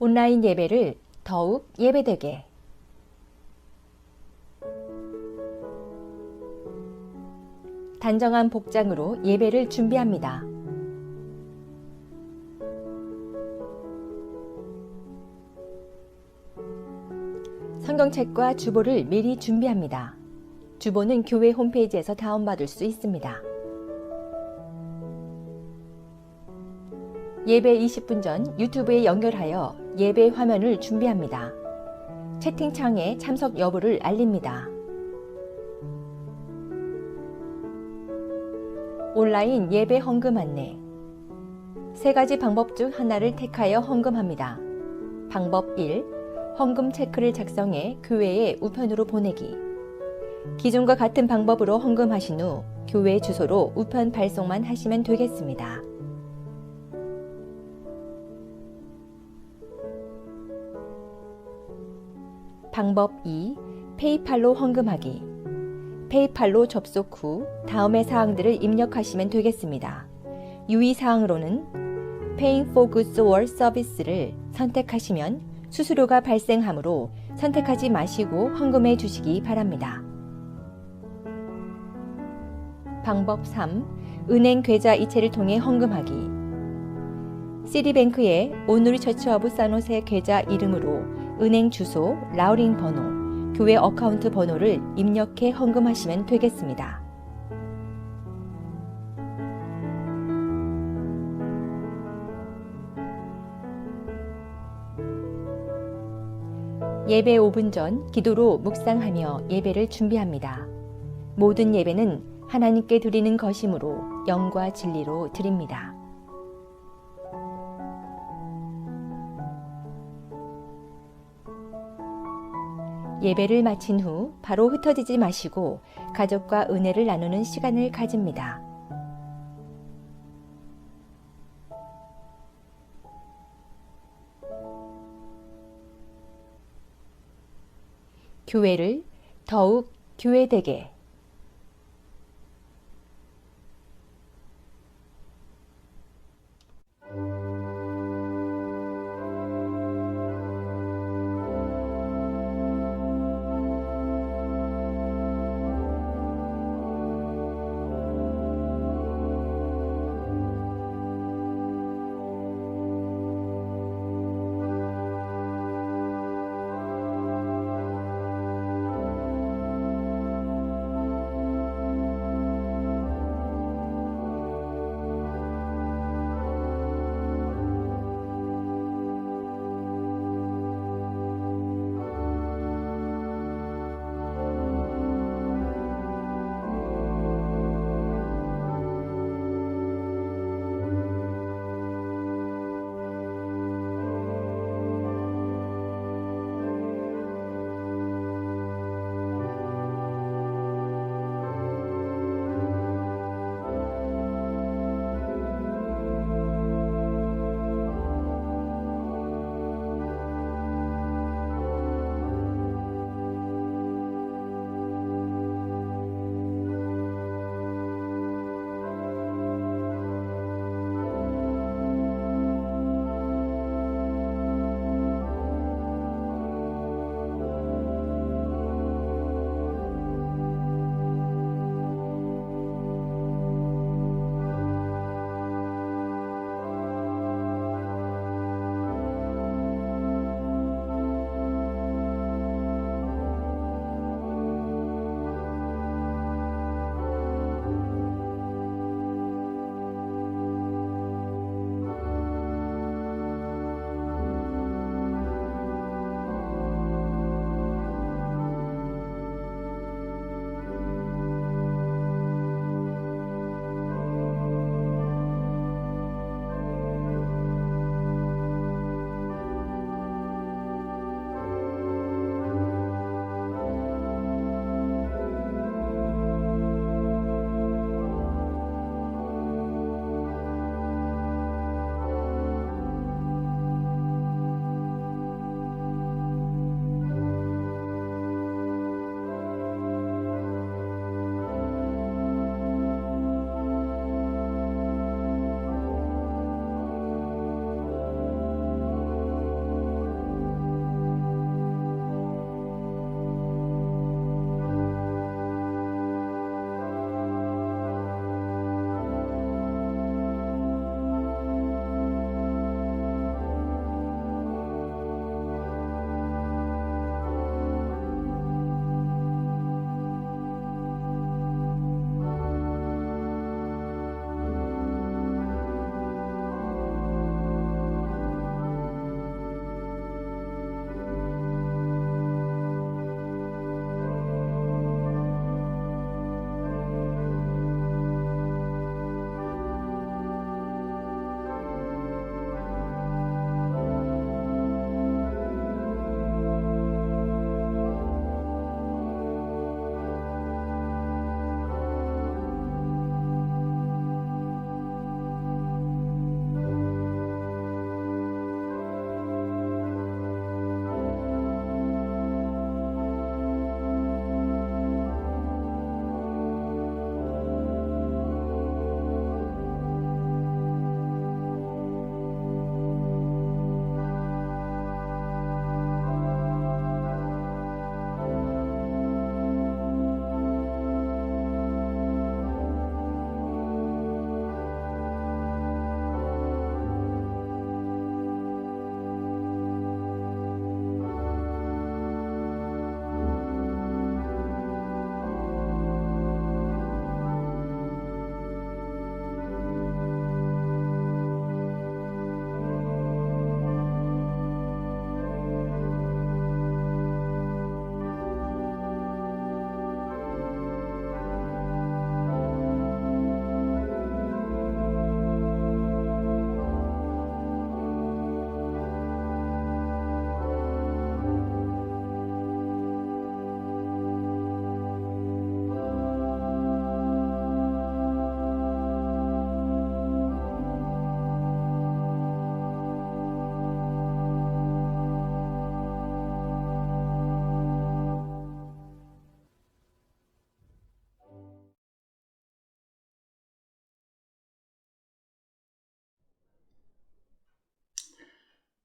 온라인 예배를 더욱 예배되게. 단정한 복장으로 예배를 준비합니다. 성경책과 주보를 미리 준비합니다. 주보는 교회 홈페이지에서 다운받을 수 있습니다. 예배 20분 전 유튜브에 연결하여 예배 화면을 준비합니다. 채팅창에 참석 여부를 알립니다. 온라인 예배 헌금 안내. 세 가지 방법 중 하나를 택하여 헌금합니다. 방법 1. 헌금 체크를 작성해 교회에 우편으로 보내기. 기존과 같은 방법으로 헌금하신 후 교회 주소로 우편 발송만 하시면 되겠습니다. 방법 2. 페이팔로 헌금하기. 페이팔로 접속 후 다음의 사항들을 입력하시면 되겠습니다. 유의사항으로는 Paying for Goods or Service를 선택하시면 수수료가 발생하므로 선택하지 마시고 헌금해 주시기 바랍니다. 방법 3. 은행 계좌 이체를 통해 헌금하기. 시티뱅크의 온누리 처치 오브 산호세 계좌 이름으로 은행 주소, 라우링 번호, 교회 어카운트 번호를 입력해 헌금하시면 되겠습니다. 예배 5분 전 기도로 묵상하며 예배를 준비합니다. 모든 예배는 하나님께 드리는 것이므로 영과 진리로 드립니다. 예배를 마친 후 바로 흩어지지 마시고 가족과 은혜를 나누는 시간을 가집니다. 교회를 더욱 교회되게.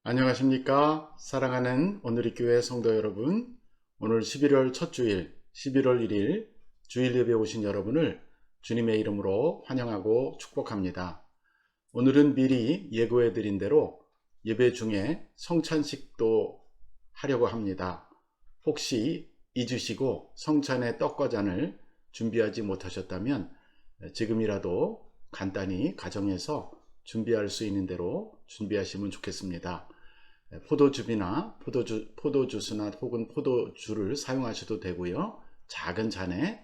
안녕하십니까? 사랑하는 오늘의 교회 성도 여러분, 오늘 11월 첫 주일, 11월 1일 주일 예배 오신 여러분을 주님의 이름으로 환영하고 축복합니다. 오늘은 미리 예고해 드린 대로 예배 중에 성찬식도 하려고 합니다. 혹시 잊으시고 성찬의 떡과 잔을 준비하지 못하셨다면 지금이라도 간단히 가정에서 준비할 수 있는 대로 준비하시면 좋겠습니다. 포도즙이나 포도주스나 혹은 포도주를 사용하셔도 되고요. 작은 잔에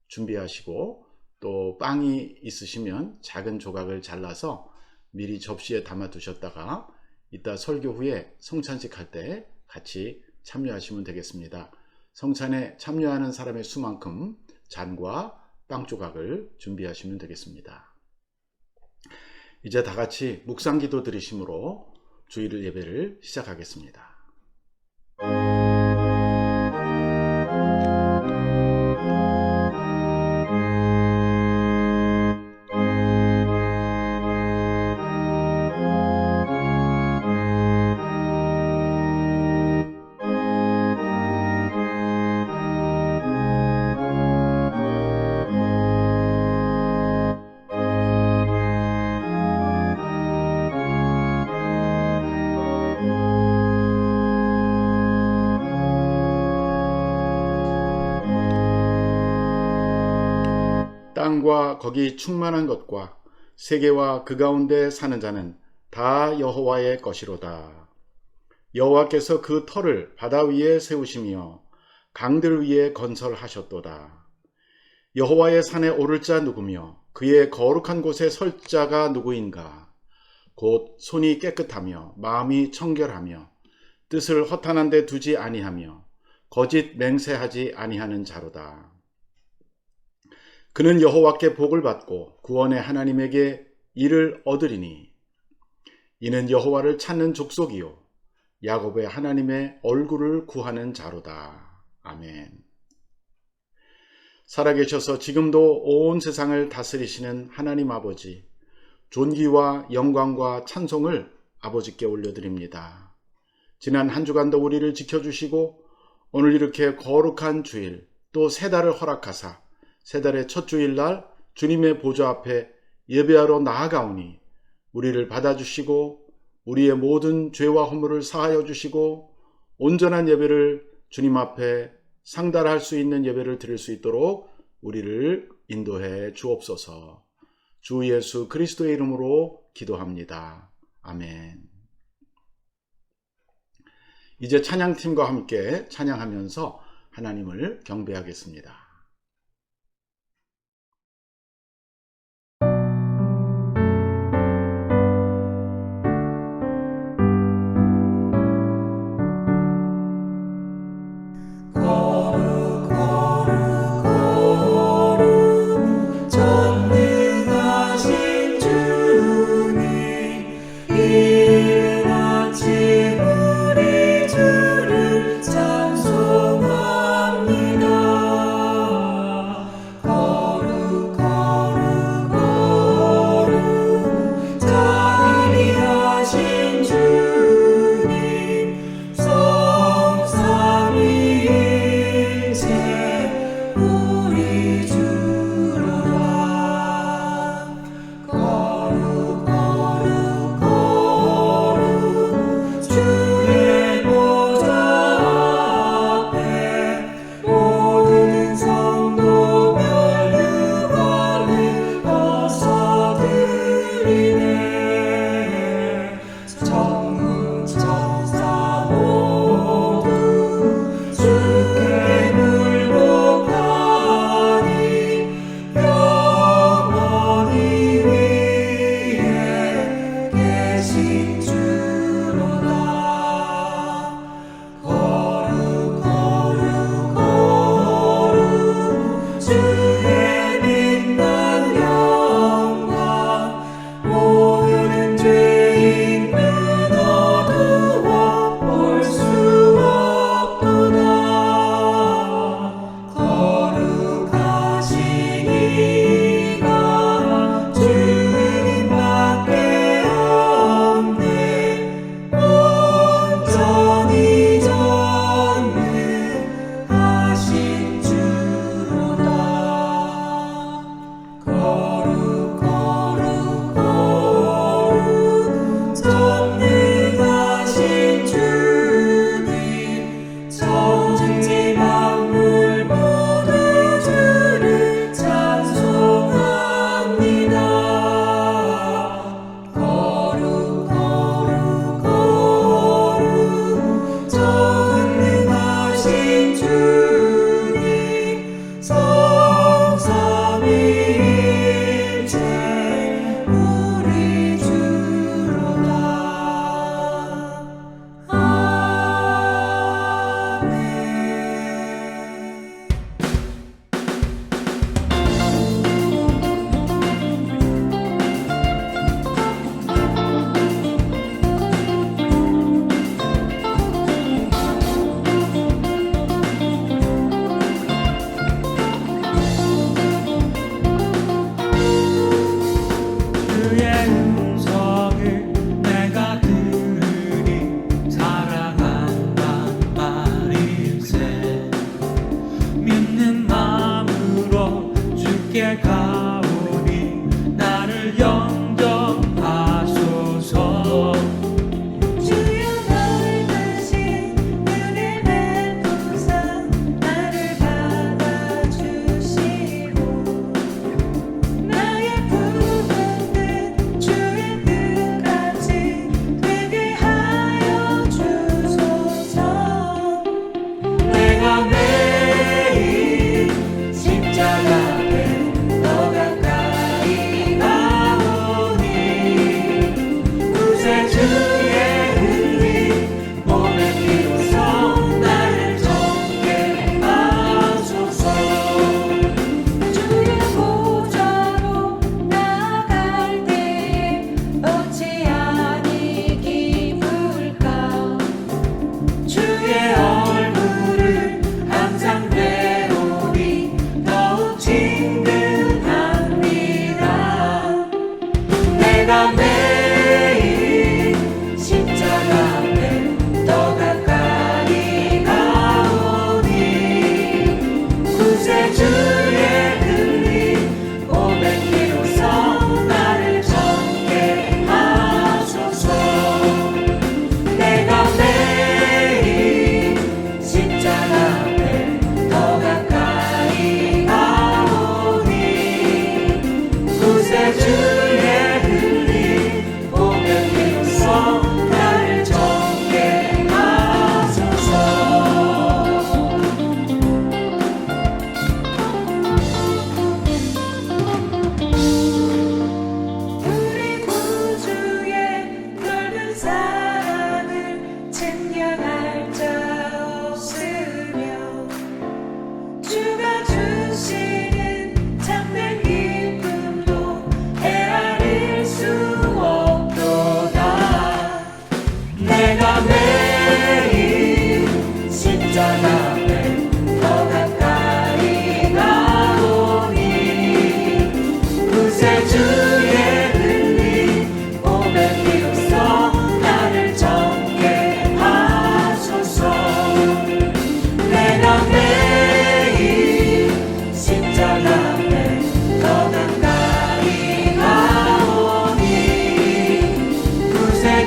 준비하시고 또 빵이 있으시면 작은 조각을 잘라서 미리 접시에 담아 두셨다가 이따 설교 후에 성찬식 할 때 같이 참여하시면 되겠습니다. 성찬에 참여하는 사람의 수만큼 잔과 빵 조각을 준비하시면 되겠습니다. 이제 다 같이 묵상기도 드리심으로 주일 예배를 시작하겠습니다. 땅과 거기 충만한 것과 세계와 그 가운데 사는 자는 다 여호와의 것이로다. 여호와께서 그 터를 바다 위에 세우시며 강들 위에 건설하셨도다. 여호와의 산에 오를 자 누구며 그의 거룩한 곳에 설 자가 누구인가? 곧 손이 깨끗하며 마음이 청결하며 뜻을 허탄한 데 두지 아니하며 거짓 맹세하지 아니하는 자로다. 그는 여호와께 복을 받고 구원의 하나님에게 이를 얻으리니 이는 여호와를 찾는 족속이요 야곱의 하나님의 얼굴을 구하는 자로다. 아멘. 살아계셔서 지금도 온 세상을 다스리시는 하나님 아버지, 존귀와 영광과 찬송을 아버지께 올려드립니다. 지난 한 주간도 우리를 지켜주시고 오늘 이렇게 거룩한 주일 또 세 달을 허락하사 세 달의 첫 주일날 주님의 보좌 앞에 예배하러 나아가오니 우리를 받아주시고 우리의 모든 죄와 허물을 사하여 주시고 온전한 예배를 주님 앞에 상달할 수 있는 예배를 드릴 수 있도록 우리를 인도해 주옵소서. 주 예수 그리스도의 이름으로 기도합니다. 아멘. 이제 찬양팀과 함께 찬양하면서 하나님을 경배하겠습니다. 찬송합니다.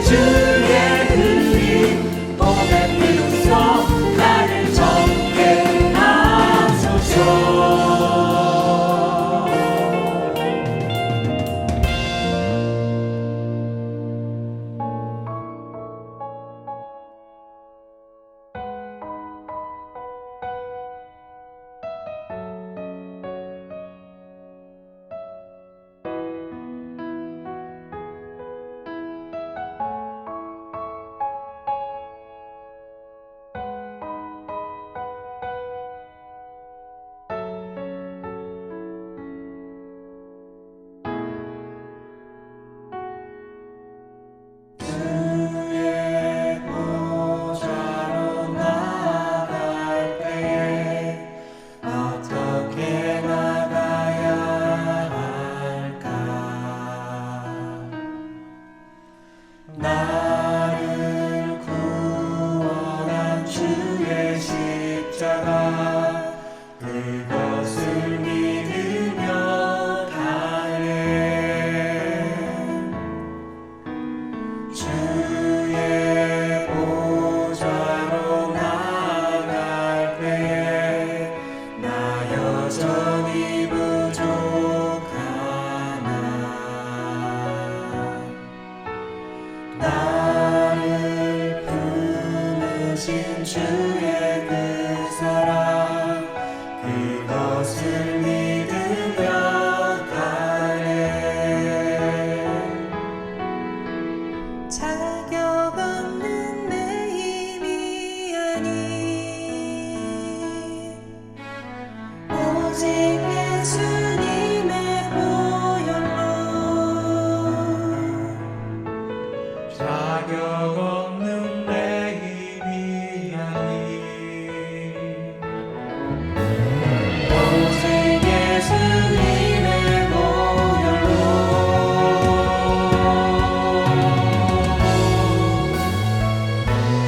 주의 흐린 몸의 피로써 나를 정케 하소서. 주의 보좌로 나갈 때에 어떻게 나가야 할까? 나를 구원한 주의 십자가 그것을 믿으며 가네. 주의 보좌로 나갈 때에 나 여전히 부족하나. 나를 품으신 주의 그 사랑 그것을 믿으며 가네. 자격 없는 내 힘이 아닌 오직 예수님의 보혈로 자격 없는 내 힘이 아닌 오직 예수님의 보혈로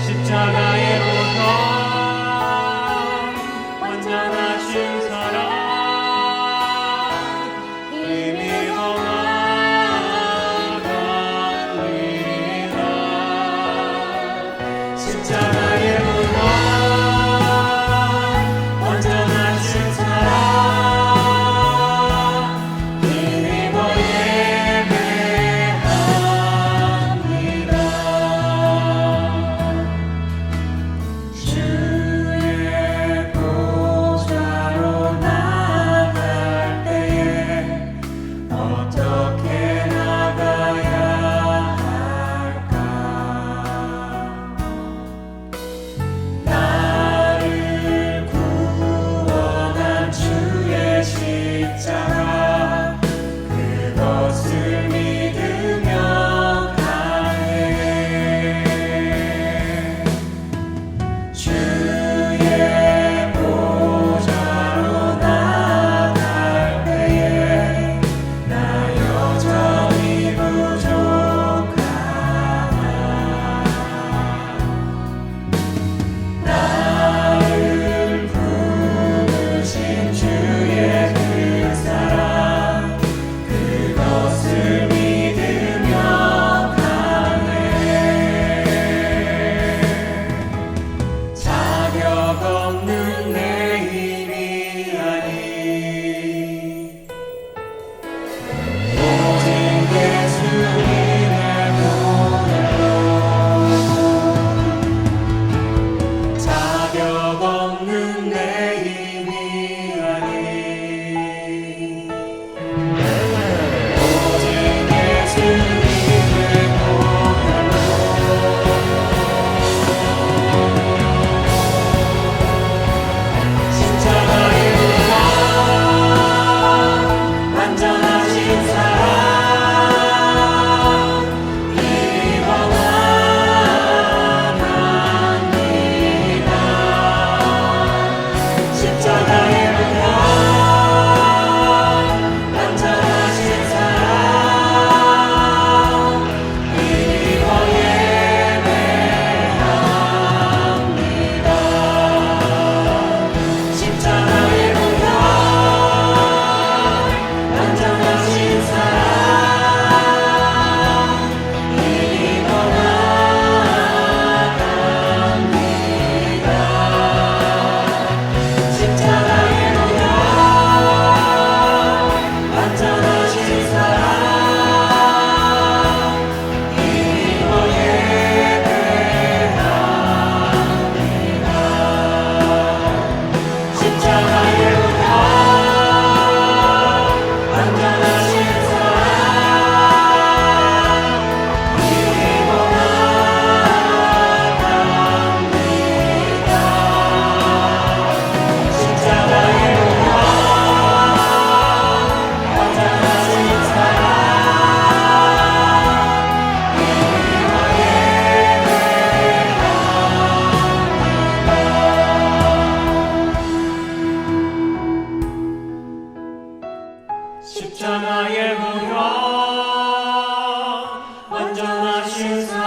십자가의 보혈 완전하신 사랑 힘입어 나아갑니다.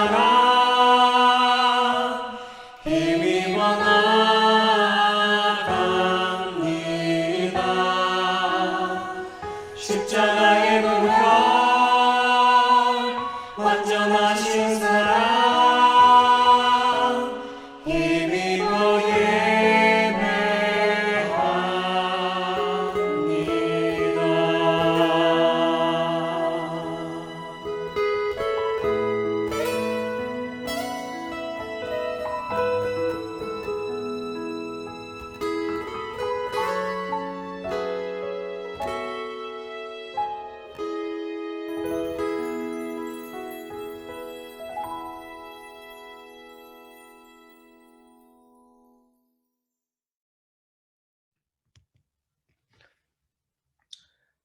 사랑 힘입어 나갑니다. 십자가의 보혈 완전하신 사랑 힘입어 예배합니다.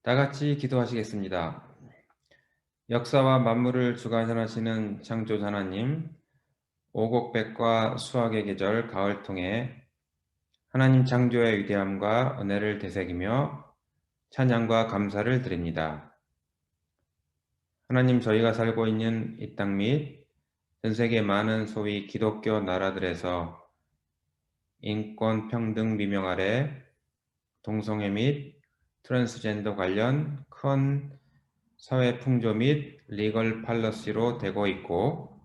다 같이 기도하시겠습니다. 역사와 만물을 주관하시는 창조자 하나님, 오곡백과 수확의 계절 가을 통해 하나님 창조의 위대함과 은혜를 되새기며 찬양과 감사를 드립니다. 하나님, 저희가 살고 있는 이 땅 및 전 세계 많은 소위 기독교 나라들에서 인권 평등 미명 아래 동성애 및 트랜스젠더 관련 큰 사회 풍조 및 리걸 팔러시로 되고 있고,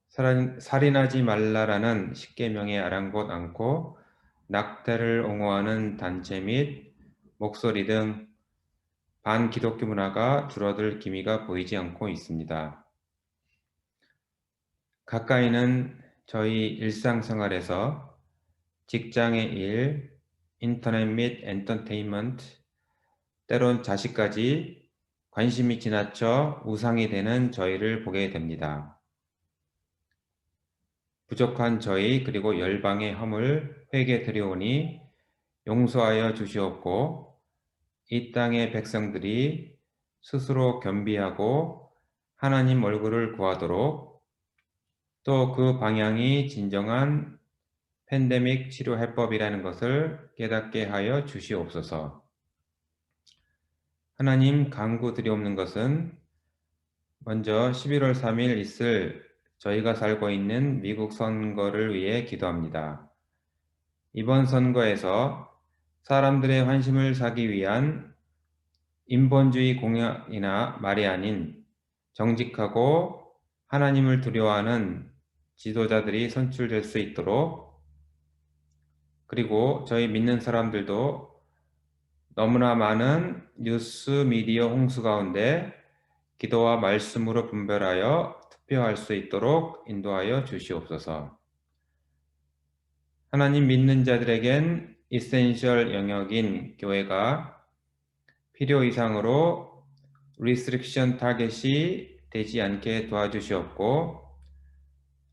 살인하지 말라라는 십계명에 아랑곳 않고 낙태를 옹호하는 단체 및 목소리 등 반기독교 문화가 줄어들 기미가 보이지 않고 있습니다. 가까이는 저희 일상생활에서 직장의 일, 인터넷 및 엔터테인먼트, 때론 자식까지 관심이 지나쳐 우상이 되는 저희를 보게 됩니다. 부족한 저희 그리고 열방의 허물 회개 드려오니 용서하여 주시옵고, 이 땅의 백성들이 스스로 겸비하고 하나님 얼굴을 구하도록, 또 그 방향이 진정한 팬데믹 치료 해법이라는 것을 깨닫게 하여 주시옵소서. 하나님, 간구드리옵는 것은 먼저 11월 3일 있을 저희가 살고 있는 미국 선거를 위해 기도합니다. 이번 선거에서 사람들의 환심을 사기 위한 인본주의 공약이나 말이 아닌 정직하고 하나님을 두려워하는 지도자들이 선출될 수 있도록, 그리고 저희 믿는 사람들도 너무나 많은 뉴스 미디어 홍수 가운데 기도와 말씀으로 분별하여 투표할 수 있도록 인도하여 주시옵소서. 하나님, 믿는 자들에겐 이센셜 영역인 교회가 필요 이상으로 리스트릭션 타겟이 되지 않게 도와주시옵고,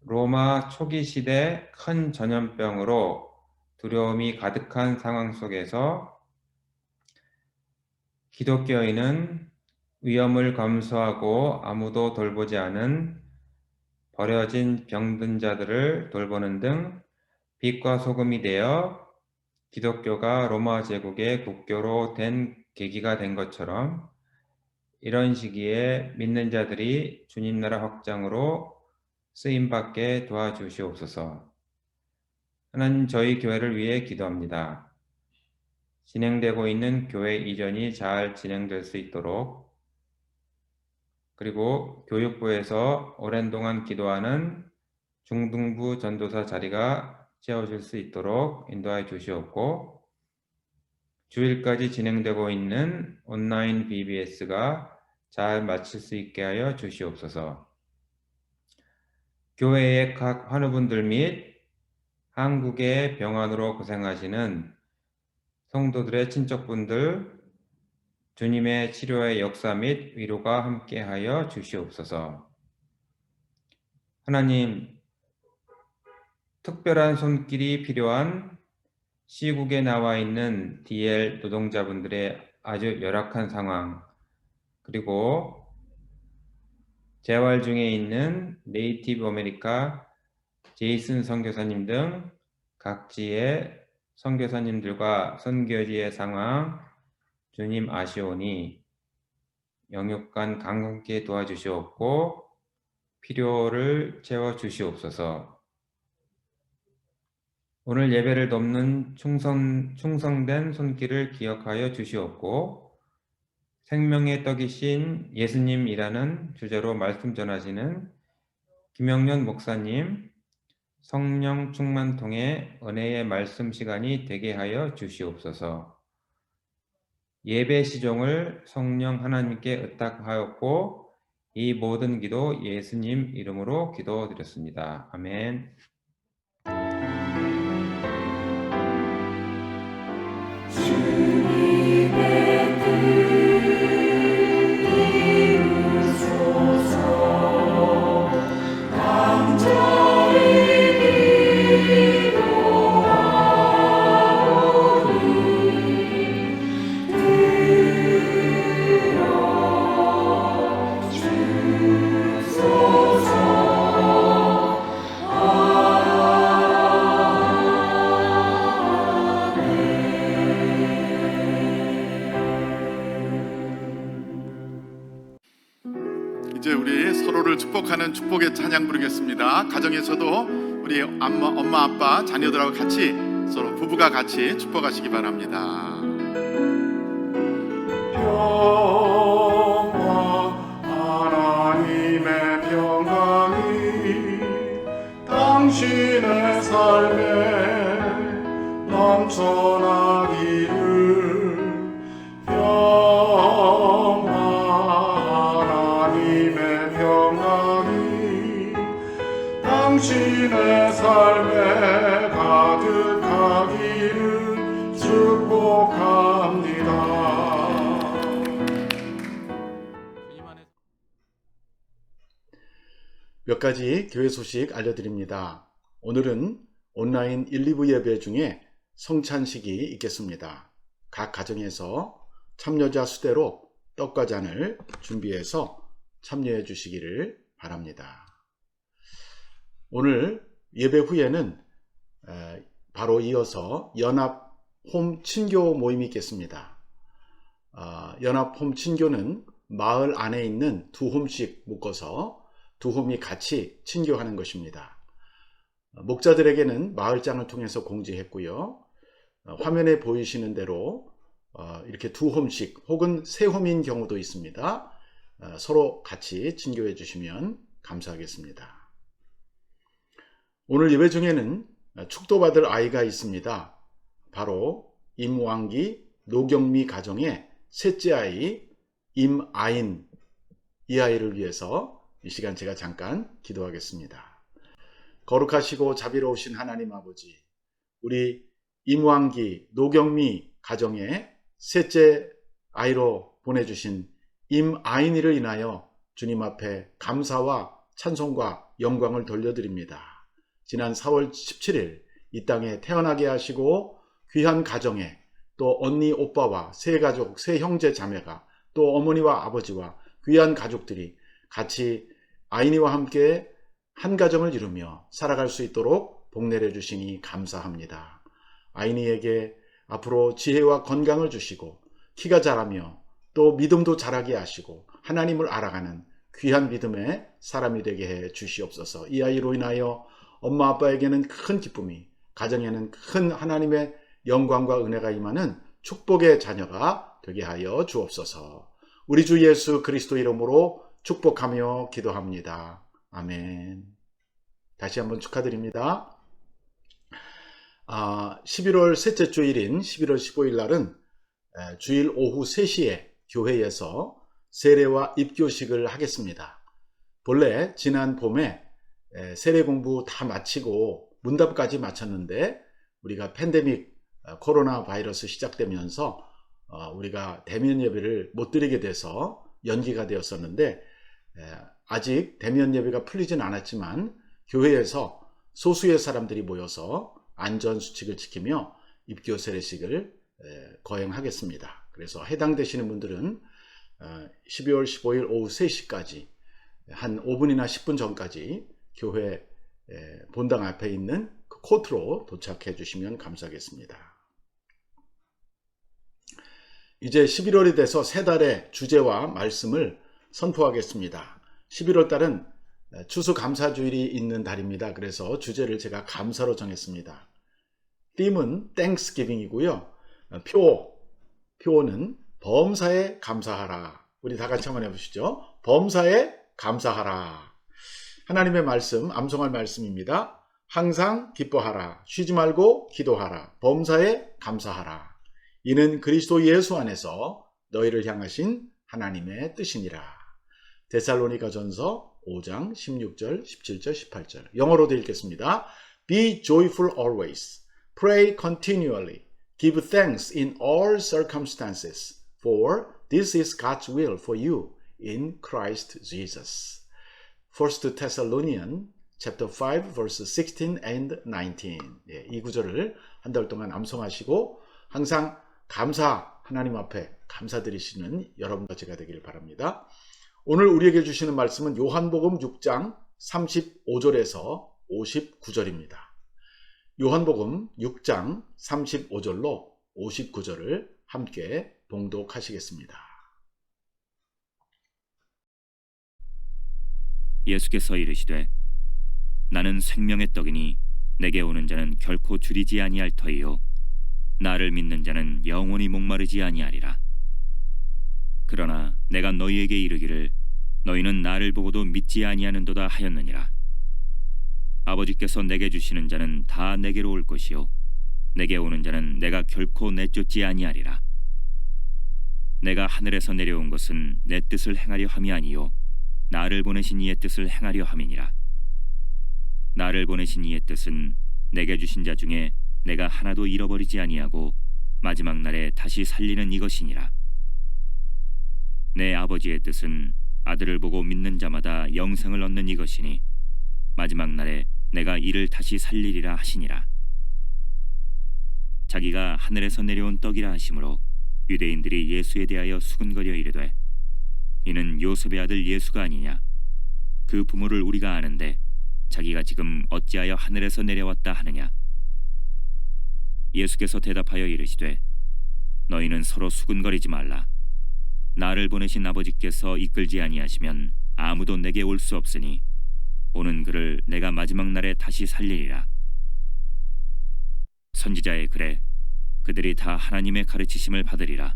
로마 초기 시대 큰 전염병으로 두려움이 가득한 상황 속에서 기독교인은 위험을 감수하고 아무도 돌보지 않은 버려진 병든 자들을 돌보는 등 빛과 소금이 되어 기독교가 로마 제국의 국교로 된 계기가 된 것처럼, 이런 시기에 믿는 자들이 주님 나라 확장으로 쓰임받게 도와주시옵소서. 하나님, 저희 교회를 위해 기도합니다. 진행되고 있는 교회 이전이 잘 진행될 수 있도록, 그리고 교육부에서 오랜 동안 기도하는 중등부 전도사 자리가 채워질 수 있도록 인도해 주시옵고, 주일까지 진행되고 있는 온라인 BBS가 잘 마칠 수 있게 하여 주시옵소서. 교회의 각 환우분들 및 한국의 병환으로 고생하시는 성도들의 친척분들, 주님의 치료의 역사 및 위로가 함께하여 주시옵소서. 하나님, 특별한 손길이 필요한 시국에 나와 있는 DL 노동자분들의 아주 열악한 상황, 그리고 재활 중에 있는 네이티브 아메리카 제이슨 선교사님 등 각지의 선교사님들과 선교지의 상황 주님 아시오니 영육간 강건케 도와주시옵고, 필요를 채워 주시옵소서. 오늘 예배를 돕는 충성된 손길을 기억하여 주시옵고, 생명의 떡이신 예수님이라는 주제로 말씀 전하시는 김영년 목사님, 성령 충만 통해 은혜의 말씀 시간이 되게 하여 주시옵소서. 예배 시종을 성령 하나님께 의탁하였고, 이 모든 기도 예수님 이름으로 기도드렸습니다. 아멘. 이제 우리 서로를 축복하는 축복의 찬양 부르겠습니다. 가정에서도 우리 엄마, 아빠, 자녀들하고 같이 서로 부부가 같이 축복하시기 바랍니다. 평화, 하나님의 평강이 당신의 삶에 넘쳐나기를. 당신의 삶에 가득하기를 축복합니다. 몇 가지 교회 소식 알려드립니다. 오늘은 온라인 1, 2부 예배 중에 성찬식이 있겠습니다. 각 가정에서 참여자 수대로 떡과 잔을 준비해서 참여해 주시기를 바랍니다. 오늘 예배 후에는 바로 이어서 연합 홈 친교 모임이 있겠습니다. 연합 홈 친교는 마을 안에 있는 두 홈씩 묶어서 두 홈이 같이 친교하는 것입니다. 목자들에게는 마을장을 통해서 공지했고요. 화면에 보이시는 대로 이렇게 두 홈씩 혹은 세 홈인 경우도 있습니다. 서로 같이 친교해 주시면 감사하겠습니다. 오늘 예배 중에는 축도받을 아이가 있습니다. 바로 임왕기 노경미 가정의 셋째 아이 임아인, 이 아이를 위해서 이 시간 제가 잠깐 기도하겠습니다. 거룩하시고 자비로우신 하나님 아버지, 우리 임왕기 노경미 가정의 셋째 아이로 보내주신 임아인이를 인하여 주님 앞에 감사와 찬송과 영광을 돌려드립니다. 지난 4월 17일 이 땅에 태어나게 하시고 귀한 가정에 또 언니 오빠와 세 가족, 세 형제 자매가 또 어머니와 아버지와 귀한 가족들이 같이 아인이와 함께 한 가정을 이루며 살아갈 수 있도록 복 내려주시니 감사합니다. 아인이에게 앞으로 지혜와 건강을 주시고 키가 자라며 또 믿음도 자라게 하시고 하나님을 알아가는 귀한 믿음의 사람이 되게 해 주시옵소서. 이 아이로 인하여 엄마 아빠에게는 큰 기쁨이, 가정에는 큰 하나님의 영광과 은혜가 임하는 축복의 자녀가 되게 하여 주옵소서. 우리 주 예수 그리스도 이름으로 축복하며 기도합니다. 아멘. 다시 한번 축하드립니다. 11월 셋째 주일인 11월 15일 날은 주일 오후 3시에 교회에서 세례와 입교식을 하겠습니다. 본래 지난 봄에 세례 공부 다 마치고 문답까지 마쳤는데 우리가 팬데믹 코로나 바이러스 시작되면서 우리가 대면 예배를 못 드리게 돼서 연기가 되었었는데 아직 대면 예배가 풀리진 않았지만 교회에서 소수의 사람들이 모여서 안전수칙을 지키며 입교 세례식을 거행하겠습니다. 그래서 해당되시는 분들은 12월 15일 오후 3시까지 한 5분이나 10분 전까지 교회 본당 앞에 있는 그 코트로 도착해 주시면 감사하겠습니다. 이제 11월이 돼서 세 달의 주제와 말씀을 선포하겠습니다. 11월 달은 추수감사주일이 있는 달입니다. 그래서 주제를 제가 감사로 정했습니다. theme은 Thanksgiving이고요. 표어는 범사에 감사하라. 우리 다 같이 한번 해보시죠. 범사에 감사하라. 하나님의 말씀, 암송할 말씀입니다. 항상 기뻐하라. 쉬지 말고 기도하라. 범사에 감사하라. 이는 그리스도 예수 안에서 너희를 향하신 하나님의 뜻이니라. 데살로니가전서 5장 16절, 17절, 18절. 영어로도 읽겠습니다. Be joyful always. Pray continually. Give thanks in all circumstances. For this is God's will for you in Christ Jesus. 1 Thessalonians chapter 5 verse 16 and 19. 예, 이 구절을 한 달 동안 암송하시고 항상 하나님 앞에 감사드리시는 여러분과 제가 되기를 바랍니다. 오늘 우리에게 주시는 말씀은 요한복음 6장 35절에서 59절입니다. 요한복음 6장 35절로 59절을 함께 봉독하시겠습니다. 예수께서 이르시되 나는 생명의 떡이니 내게 오는 자는 결코 줄이지 아니할 터이요 나를 믿는 자는 영원히 목마르지 아니하리라. 그러나 내가 너희에게 이르기를 너희는 나를 보고도 믿지 아니하는도다 하였느니라. 아버지께서 내게 주시는 자는 다 내게로 올 것이요 내게 오는 자는 내가 결코 내쫓지 아니하리라. 내가 하늘에서 내려온 것은 내 뜻을 행하려 함이 아니요 나를 보내신 이의 뜻을 행하려 함이니라. 나를 보내신 이의 뜻은 내게 주신 자 중에 내가 하나도 잃어버리지 아니하고 마지막 날에 다시 살리는 이것이니라. 내 아버지의 뜻은 아들을 보고 믿는 자마다 영생을 얻는 이것이니 마지막 날에 내가 이를 다시 살리리라 하시니라. 자기가 하늘에서 내려온 떡이라 하시므로 유대인들이 예수에 대하여 수군거려 이르되 이는 요셉의 아들 예수가 아니냐. 그 부모를 우리가 아는데 자기가 지금 어찌하여 하늘에서 내려왔다 하느냐. 예수께서 대답하여 이르시되 너희는 서로 수군거리지 말라. 나를 보내신 아버지께서 이끌지 아니하시면 아무도 내게 올 수 없으니 오는 그를 내가 마지막 날에 다시 살리리라. 선지자의 글에 그들이 다 하나님의 가르치심을 받으리라.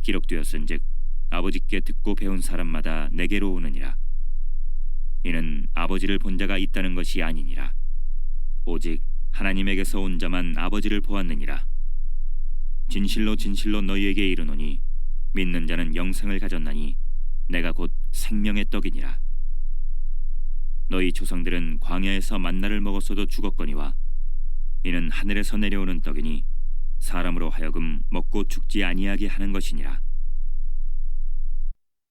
기록되었은즉 아버지께 듣고 배운 사람마다 내게로 오느니라. 이는 아버지를 본 자가 있다는 것이 아니니라. 오직 하나님에게서 온 자만 아버지를 보았느니라. 진실로 진실로 너희에게 이르노니 믿는 자는 영생을 가졌나니 내가 곧 생명의 떡이니라. 너희 조상들은 광야에서 만나를 먹었어도 죽었거니와 이는 하늘에서 내려오는 떡이니 사람으로 하여금 먹고 죽지 아니하게 하는 것이니라.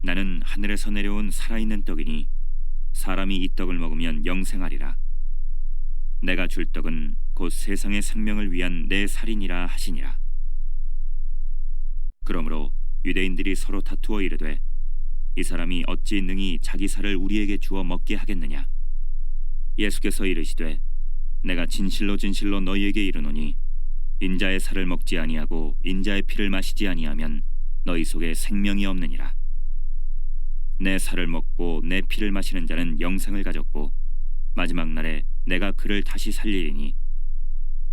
나는 하늘에서 내려온 살아있는 떡이니 사람이 이 떡을 먹으면 영생하리라. 내가 줄 떡은 곧 세상의 생명을 위한 내 살이니라 하시니라. 그러므로 유대인들이 서로 다투어 이르되 이 사람이 어찌 능히 자기 살을 우리에게 주어 먹게 하겠느냐. 예수께서 이르시되 내가 진실로 진실로 너희에게 이르노니 인자의 살을 먹지 아니하고 인자의 피를 마시지 아니하면 너희 속에 생명이 없느니라. 내 살을 먹고 내 피를 마시는 자는 영생을 가졌고 마지막 날에 내가 그를 다시 살리리니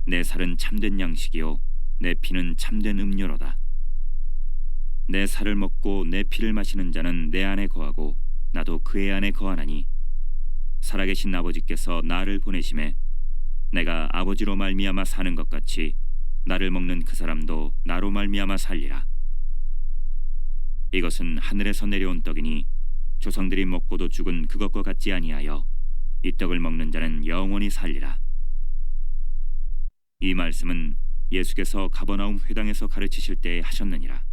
내 살은 참된 양식이요 내 피는 참된 음료로다. 내 살을 먹고 내 피를 마시는 자는 내 안에 거하고 나도 그의 안에 거하나니 살아계신 아버지께서 나를 보내심에 내가 아버지로 말미암아 사는 것 같이 나를 먹는 그 사람도 나로 말미암아 살리라. 이것은 하늘에서 내려온 떡이니 조상들이 먹고도 죽은 그것과 같지 아니하여 이 떡을 먹는 자는 영원히 살리라. 이 말씀은 예수께서 가버나움 회당에서 가르치실 때에 하셨느니라.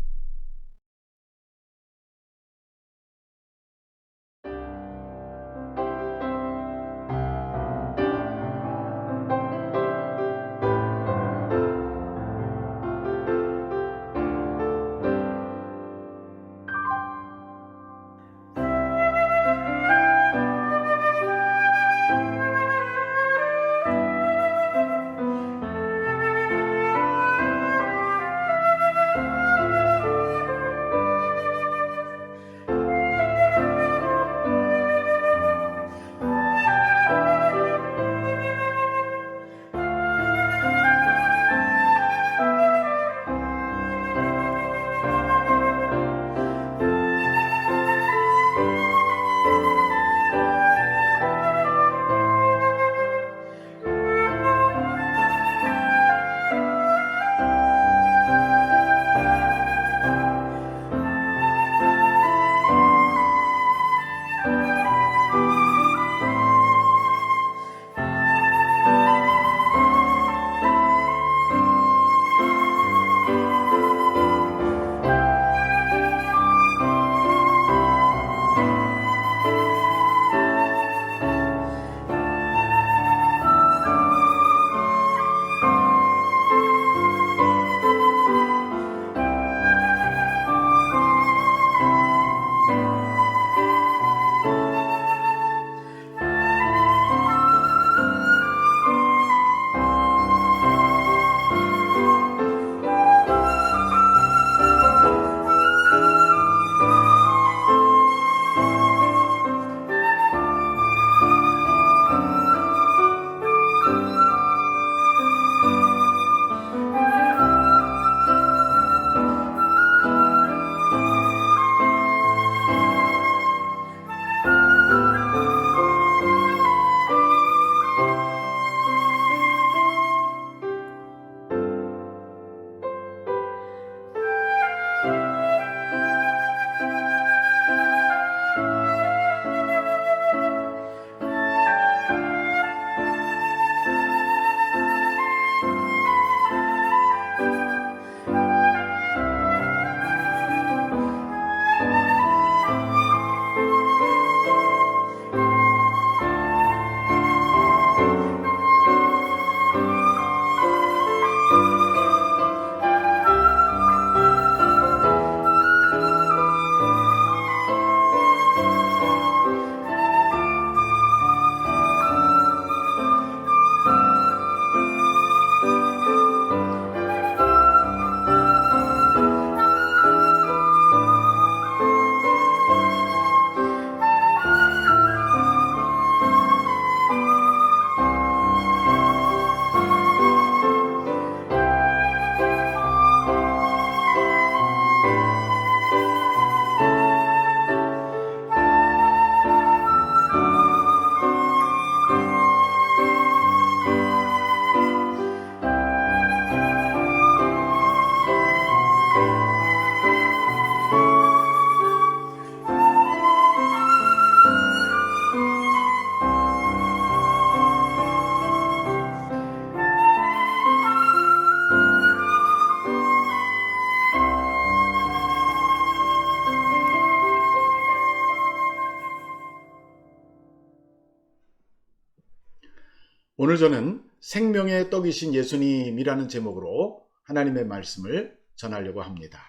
오늘 저는 생명의 떡이신 예수님이라는 제목으로 하나님의 말씀을 전하려고 합니다.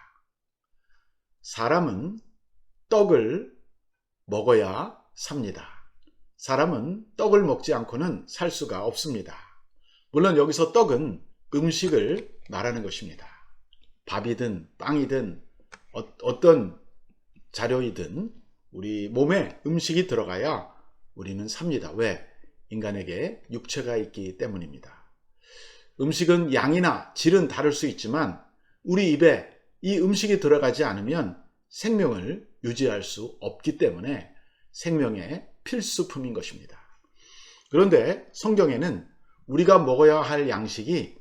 사람은 떡을 먹어야 삽니다. 사람은 떡을 먹지 않고는 살 수가 없습니다. 물론 여기서 떡은 음식을 말하는 것입니다. 밥이든 빵이든 어떤 자료이든 우리 몸에 음식이 들어가야 우리는 삽니다. 왜? 인간에게 육체가 있기 때문입니다. 음식은 양이나 질은 다를 수 있지만 우리 입에 이 음식이 들어가지 않으면 생명을 유지할 수 없기 때문에 생명의 필수품인 것입니다. 그런데 성경에는 우리가 먹어야 할 양식이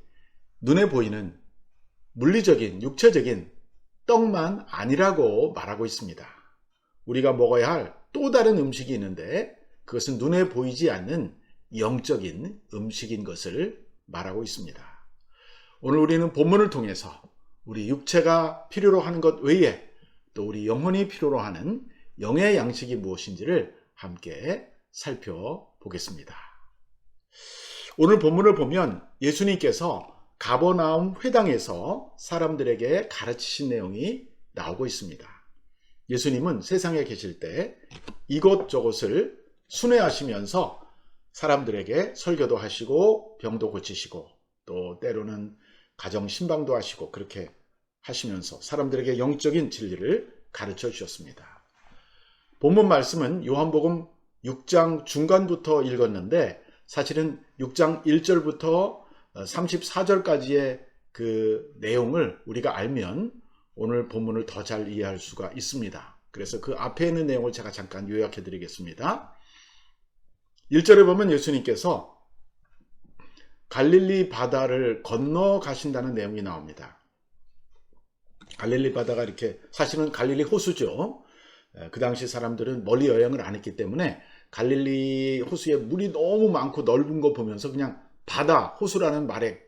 눈에 보이는 물리적인, 육체적인 떡만 아니라고 말하고 있습니다. 우리가 먹어야 할 또 다른 음식이 있는데 그것은 눈에 보이지 않는 영적인 음식인 것을 말하고 있습니다. 오늘 우리는 본문을 통해서 우리 육체가 필요로 하는 것 외에 또 우리 영혼이 필요로 하는 영의 양식이 무엇인지를 함께 살펴보겠습니다. 오늘 본문을 보면 예수님께서 가버나움 회당에서 사람들에게 가르치신 내용이 나오고 있습니다. 예수님은 세상에 계실 때 이곳저곳을 순회하시면서 사람들에게 설교도 하시고 병도 고치시고 또 때로는 가정 신방도 하시고 그렇게 하시면서 사람들에게 영적인 진리를 가르쳐 주셨습니다. 본문 말씀은 요한복음 6장 중간부터 읽었는데 사실은 6장 1절부터 34절까지의 그 내용을 우리가 알면 오늘 본문을 더 잘 이해할 수가 있습니다. 그래서 그 앞에 있는 내용을 제가 잠깐 요약해 드리겠습니다. 1절에 보면 예수님께서 갈릴리 바다를 건너 가신다는 내용이 나옵니다. 갈릴리 바다가 이렇게 사실은 갈릴리 호수죠. 그 당시 사람들은 멀리 여행을 안 했기 때문에 갈릴리 호수에 물이 너무 많고 넓은 거 보면서 그냥 바다, 호수라는 말에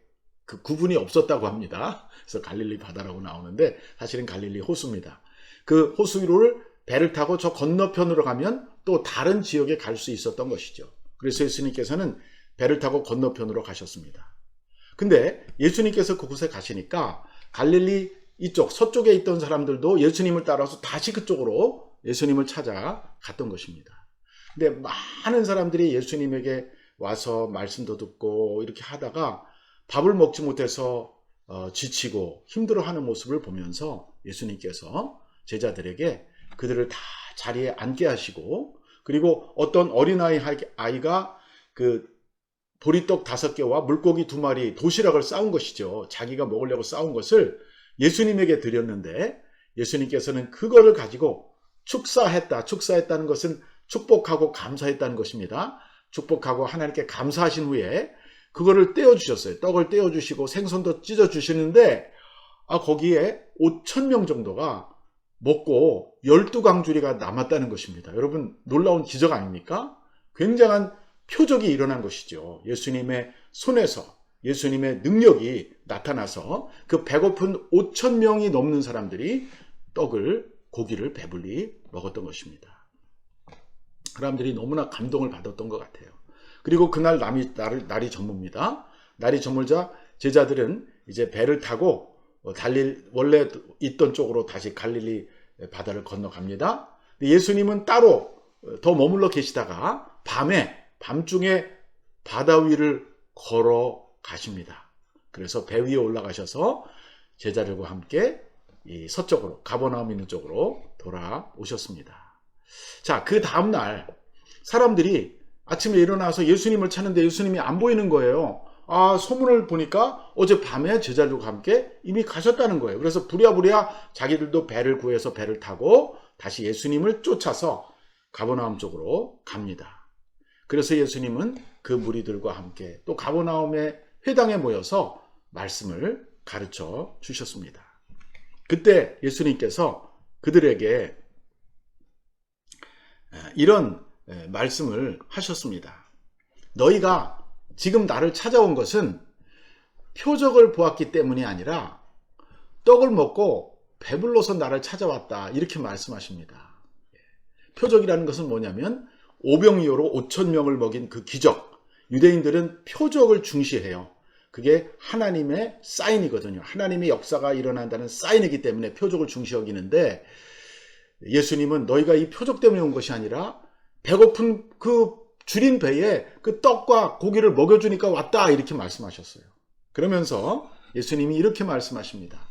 그 구분이 없었다고 합니다. 그래서 갈릴리 바다라고 나오는데 사실은 갈릴리 호수입니다. 그 호수를 배를 타고 저 건너편으로 가면 또 다른 지역에 갈 수 있었던 것이죠. 그래서 예수님께서는 배를 타고 건너편으로 가셨습니다. 근데 예수님께서 그곳에 가시니까 갈릴리 이쪽 서쪽에 있던 사람들도 예수님을 따라서 다시 그쪽으로 예수님을 찾아 갔던 것입니다. 근데 많은 사람들이 예수님에게 와서 말씀도 듣고 이렇게 하다가 밥을 먹지 못해서 지치고 힘들어하는 모습을 보면서 예수님께서 제자들에게 그들을 다 자리에 앉게 하시고 그리고 어떤 어린아이가 그 보리떡 5개와 물고기 2마리 도시락을 싸운 것이죠. 자기가 먹으려고 싸운 것을 예수님에게 드렸는데 예수님께서는 그거를 가지고 축사했다는 것은 축복하고 감사했다는 것입니다. 축복하고 하나님께 감사하신 후에 그거를 떼어주셨어요. 떡을 떼어주시고 생선도 찢어주시는데 거기에 5,000명 정도가 먹고 12광주리가 남았다는 것입니다. 여러분 놀라운 기적 아닙니까? 굉장한 표적이 일어난 것이죠. 예수님의 손에서 예수님의 능력이 나타나서 그 배고픈 5,000명이 넘는 사람들이 고기를 배불리 먹었던 것입니다. 사람들이 너무나 감동을 받았던 것 같아요. 그리고 그날 날이 저뭅니다. 날이 저물자 제자들은 이제 배를 타고 원래 있던 쪽으로 다시 갈릴리 바다를 건너갑니다. 예수님은 따로 더 머물러 계시다가 밤중에 바다 위를 걸어 가십니다. 그래서 배 위에 올라가셔서 제자들과 함께 이 서쪽으로 가버나움 있는 쪽으로 돌아오셨습니다. 자, 그 다음 날 사람들이 아침에 일어나서 예수님을 찾는데 예수님이 안 보이는 거예요. 소문을 보니까 어젯밤에 제자들과 함께 이미 가셨다는 거예요. 그래서 부랴부랴 자기들도 배를 구해서 배를 타고 다시 예수님을 쫓아서 가버나움 쪽으로 갑니다. 그래서 예수님은 그 무리들과 함께 또 가버나움의 회당에 모여서 말씀을 가르쳐 주셨습니다. 그때 예수님께서 그들에게 이런 말씀을 하셨습니다. 너희가 지금 나를 찾아온 것은 표적을 보았기 때문이 아니라 떡을 먹고 배불러서 나를 찾아왔다. 이렇게 말씀하십니다. 표적이라는 것은 뭐냐면 오병이어로 5,000명을 먹인 그 기적. 유대인들은 표적을 중시해요. 그게 하나님의 사인이거든요. 하나님의 역사가 일어난다는 사인이기 때문에 표적을 중시 여기는데, 예수님은 너희가 이 표적 때문에 온 것이 아니라 배고픈 그 줄인 배에 그 떡과 고기를 먹여주니까 왔다, 이렇게 말씀하셨어요. 그러면서 예수님이 이렇게 말씀하십니다.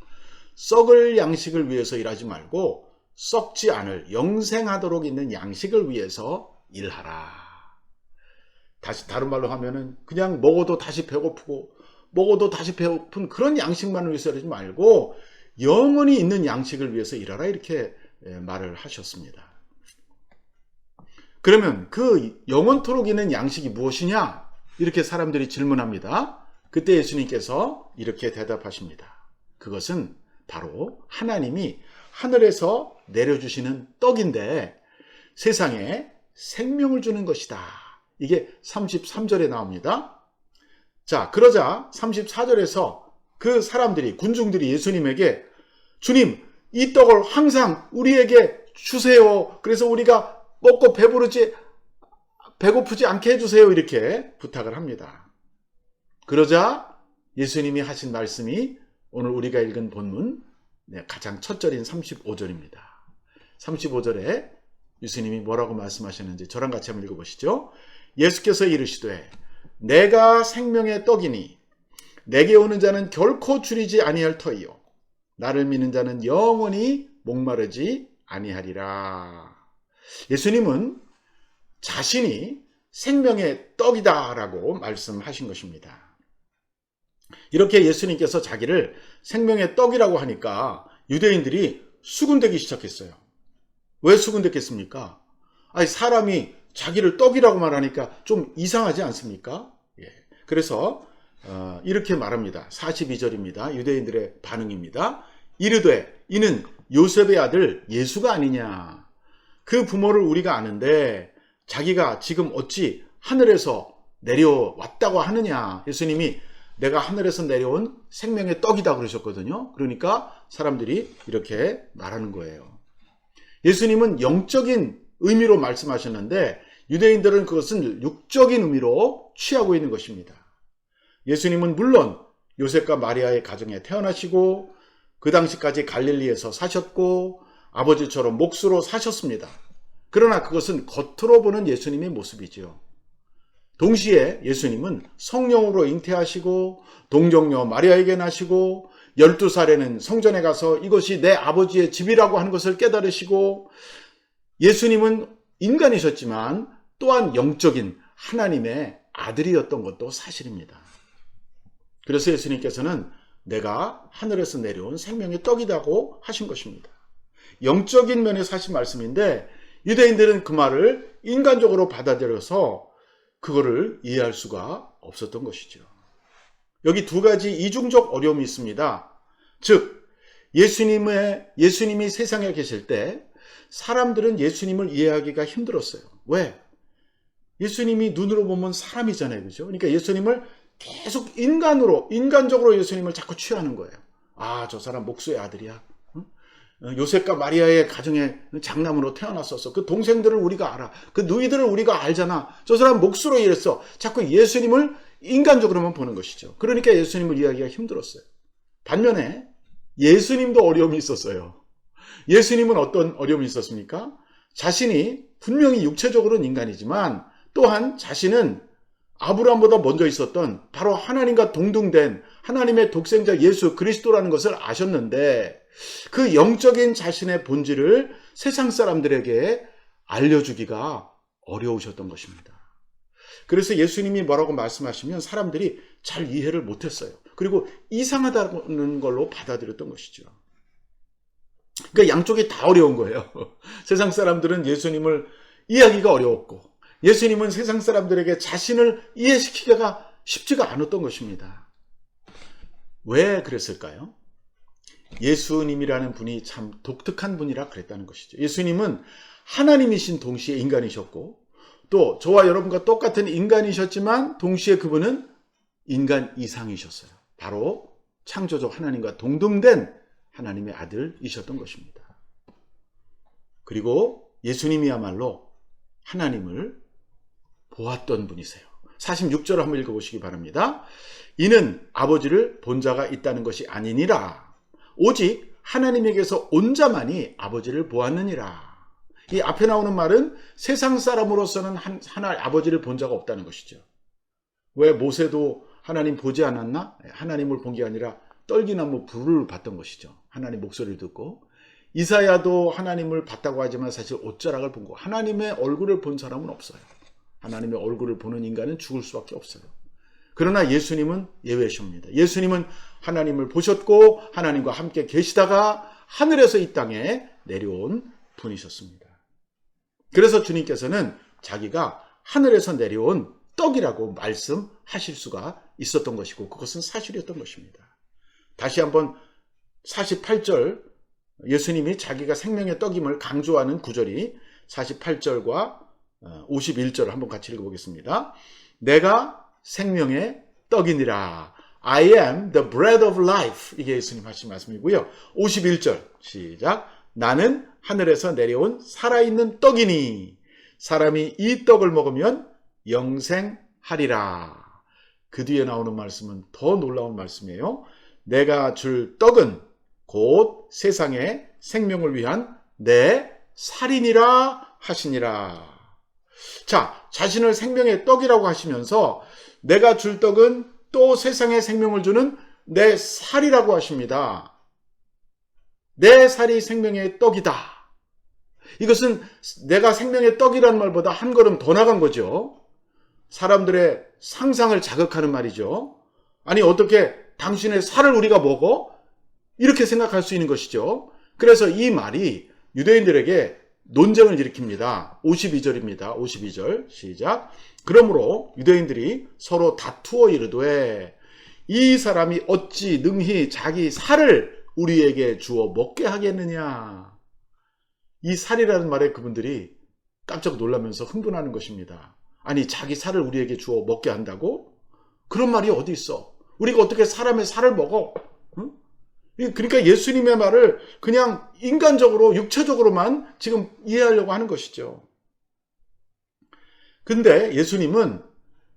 썩을 양식을 위해서 일하지 말고 썩지 않을 영생하도록 있는 양식을 위해서 일하라. 다시 다른 말로 하면은 그냥 먹어도 다시 배고프고 먹어도 다시 배고픈 그런 양식만을 위해서 일하지 말고 영원히 있는 양식을 위해서 일하라, 이렇게 말을 하셨습니다. 그러면 그 영원토록 있는 양식이 무엇이냐? 이렇게 사람들이 질문합니다. 그때 예수님께서 이렇게 대답하십니다. 그것은 바로 하나님이 하늘에서 내려주시는 떡인데 세상에 생명을 주는 것이다. 이게 33절에 나옵니다. 자, 그러자 34절에서 그 사람들이, 군중들이 예수님에게 주님, 이 떡을 항상 우리에게 주세요. 그래서 우리가 먹고 배고프지 않게 해주세요. 이렇게 부탁을 합니다. 그러자 예수님이 하신 말씀이 오늘 우리가 읽은 본문 가장 첫 절인 35절입니다. 35절에 예수님이 뭐라고 말씀하셨는지 저랑 같이 한번 읽어보시죠. 예수께서 이르시되 내가 생명의 떡이니 내게 오는 자는 결코 줄이지 아니할 터이요 나를 믿는 자는 영원히 목마르지 아니하리라. 예수님은 자신이 생명의 떡이다라고 말씀하신 것입니다. 이렇게 예수님께서 자기를 생명의 떡이라고 하니까 유대인들이 수군대기 시작했어요. 왜 수군댔겠습니까? 아니, 사람이 자기를 떡이라고 말하니까 좀 이상하지 않습니까? 예. 그래서 이렇게 말합니다. 42절입니다. 유대인들의 반응입니다. 이르되 이는 요셉의 아들 예수가 아니냐. 그 부모를 우리가 아는데 자기가 지금 어찌 하늘에서 내려왔다고 하느냐. 예수님이 내가 하늘에서 내려온 생명의 떡이다 그러셨거든요. 그러니까 사람들이 이렇게 말하는 거예요. 예수님은 영적인 의미로 말씀하셨는데 유대인들은 그것은 육적인 의미로 취하고 있는 것입니다. 예수님은 물론 요셉과 마리아의 가정에 태어나시고 그 당시까지 갈릴리에서 사셨고 아버지처럼 몫으로 사셨습니다. 그러나 그것은 겉으로 보는 예수님의 모습이지요. 동시에 예수님은 성령으로 잉태하시고 동정녀 마리아에게 나시고 12살에는 성전에 가서 이것이 내 아버지의 집이라고 하는 것을 깨달으시고 예수님은 인간이셨지만 또한 영적인 하나님의 아들이었던 것도 사실입니다. 그래서 예수님께서는 내가 하늘에서 내려온 생명의 떡이라고 하신 것입니다. 영적인 면에서 하신 말씀인데 유대인들은 그 말을 인간적으로 받아들여서 그거를 이해할 수가 없었던 것이죠. 여기 두 가지 이중적 어려움이 있습니다. 즉 예수님이 세상에 계실 때 사람들은 예수님을 이해하기가 힘들었어요. 왜? 예수님이 눈으로 보면 사람이잖아요. 그죠? 그러니까 예수님을 계속 인간적으로 예수님을 자꾸 취하는 거예요. 아, 저 사람 목수의 아들이야. 요셉과 마리아의 가정에 장남으로 태어났었어. 그 동생들을 우리가 알아. 그 누이들을 우리가 알잖아. 저 사람 몫으로 일했어. 자꾸 예수님을 인간적으로만 보는 것이죠. 그러니까 예수님을 이해하기가 힘들었어요. 반면에 예수님도 어려움이 있었어요. 예수님은 어떤 어려움이 있었습니까? 자신이 분명히 육체적으로는 인간이지만 또한 자신은 아브라함보다 먼저 있었던 바로 하나님과 동등된 하나님의 독생자 예수 그리스도라는 것을 아셨는데 그 영적인 자신의 본질을 세상 사람들에게 알려주기가 어려우셨던 것입니다. 그래서 예수님이 뭐라고 말씀하시면 사람들이 잘 이해를 못했어요. 그리고 이상하다는 걸로 받아들였던 것이죠. 그러니까 양쪽이 다 어려운 거예요. 세상 사람들은 예수님을 이해하기가 어려웠고 예수님은 세상 사람들에게 자신을 이해시키기가 쉽지가 않았던 것입니다. 왜 그랬을까요? 예수님이라는 분이 참 독특한 분이라 그랬다는 것이죠. 예수님은 하나님이신 동시에 인간이셨고 또 저와 여러분과 똑같은 인간이셨지만 동시에 그분은 인간 이상이셨어요. 바로 창조주 하나님과 동등된 하나님의 아들이셨던 것입니다. 그리고 예수님이야말로 하나님을 보았던 분이세요. 46절을 한번 읽어보시기 바랍니다. 이는 아버지를 본 자가 있다는 것이 아니니라. 오직 하나님에게서 온 자만이 아버지를 보았느니라. 이 앞에 나오는 말은 세상 사람으로서는 하나님 아버지를 본 자가 없다는 것이죠. 왜 모세도 하나님 보지 않았나? 하나님을 본 게 아니라 떨기나무 불을 봤던 것이죠. 하나님 목소리를 듣고. 이사야도 하나님을 봤다고 하지만 사실 옷자락을 본 거. 하나님의 얼굴을 본 사람은 없어요. 하나님의 얼굴을 보는 인간은 죽을 수밖에 없어요. 그러나 예수님은 예외십니다. 예수님은 하나님을 보셨고 하나님과 함께 계시다가 하늘에서 이 땅에 내려온 분이셨습니다. 그래서 주님께서는 자기가 하늘에서 내려온 떡이라고 말씀하실 수가 있었던 것이고 그것은 사실이었던 것입니다. 다시 한번 48절 예수님이 자기가 생명의 떡임을 강조하는 구절이 48절과 51절을 한번 같이 읽어보겠습니다. 내가 생명의 떡이니라. I am the bread of life. 이게 예수님 하신 말씀이고요. 51절 시작. 나는 하늘에서 내려온 살아있는 떡이니 사람이 이 떡을 먹으면 영생하리라. 그 뒤에 나오는 말씀은 더 놀라운 말씀이에요. 내가 줄 떡은 곧 세상의 생명을 위한 내 살이니라 하시니라. 자, 자신을 생명의 떡이라고 하시면서 내가 줄 떡은 또 세상의 생명을 주는 내 살이라고 하십니다. 내 살이 생명의 떡이다. 이것은 내가 생명의 떡이라는 말보다 한 걸음 더 나간 거죠. 사람들의 상상을 자극하는 말이죠. 아니 어떻게 당신의 살을 우리가 먹어? 이렇게 생각할 수 있는 것이죠. 그래서 이 말이 유대인들에게 논쟁을 일으킵니다. 52절입니다. 52절 시작. 그러므로 유대인들이 서로 다투어 이르되 이 사람이 어찌 능히 자기 살을 우리에게 주어 먹게 하겠느냐. 이 살이라는 말에 그분들이 깜짝 놀라면서 흥분하는 것입니다. 아니 자기 살을 우리에게 주어 먹게 한다고? 그런 말이 어디 있어? 우리가 어떻게 사람의 살을 먹어? 응? 그러니까 예수님의 말을 그냥 인간적으로 육체적으로만 지금 이해하려고 하는 것이죠. 근데 예수님은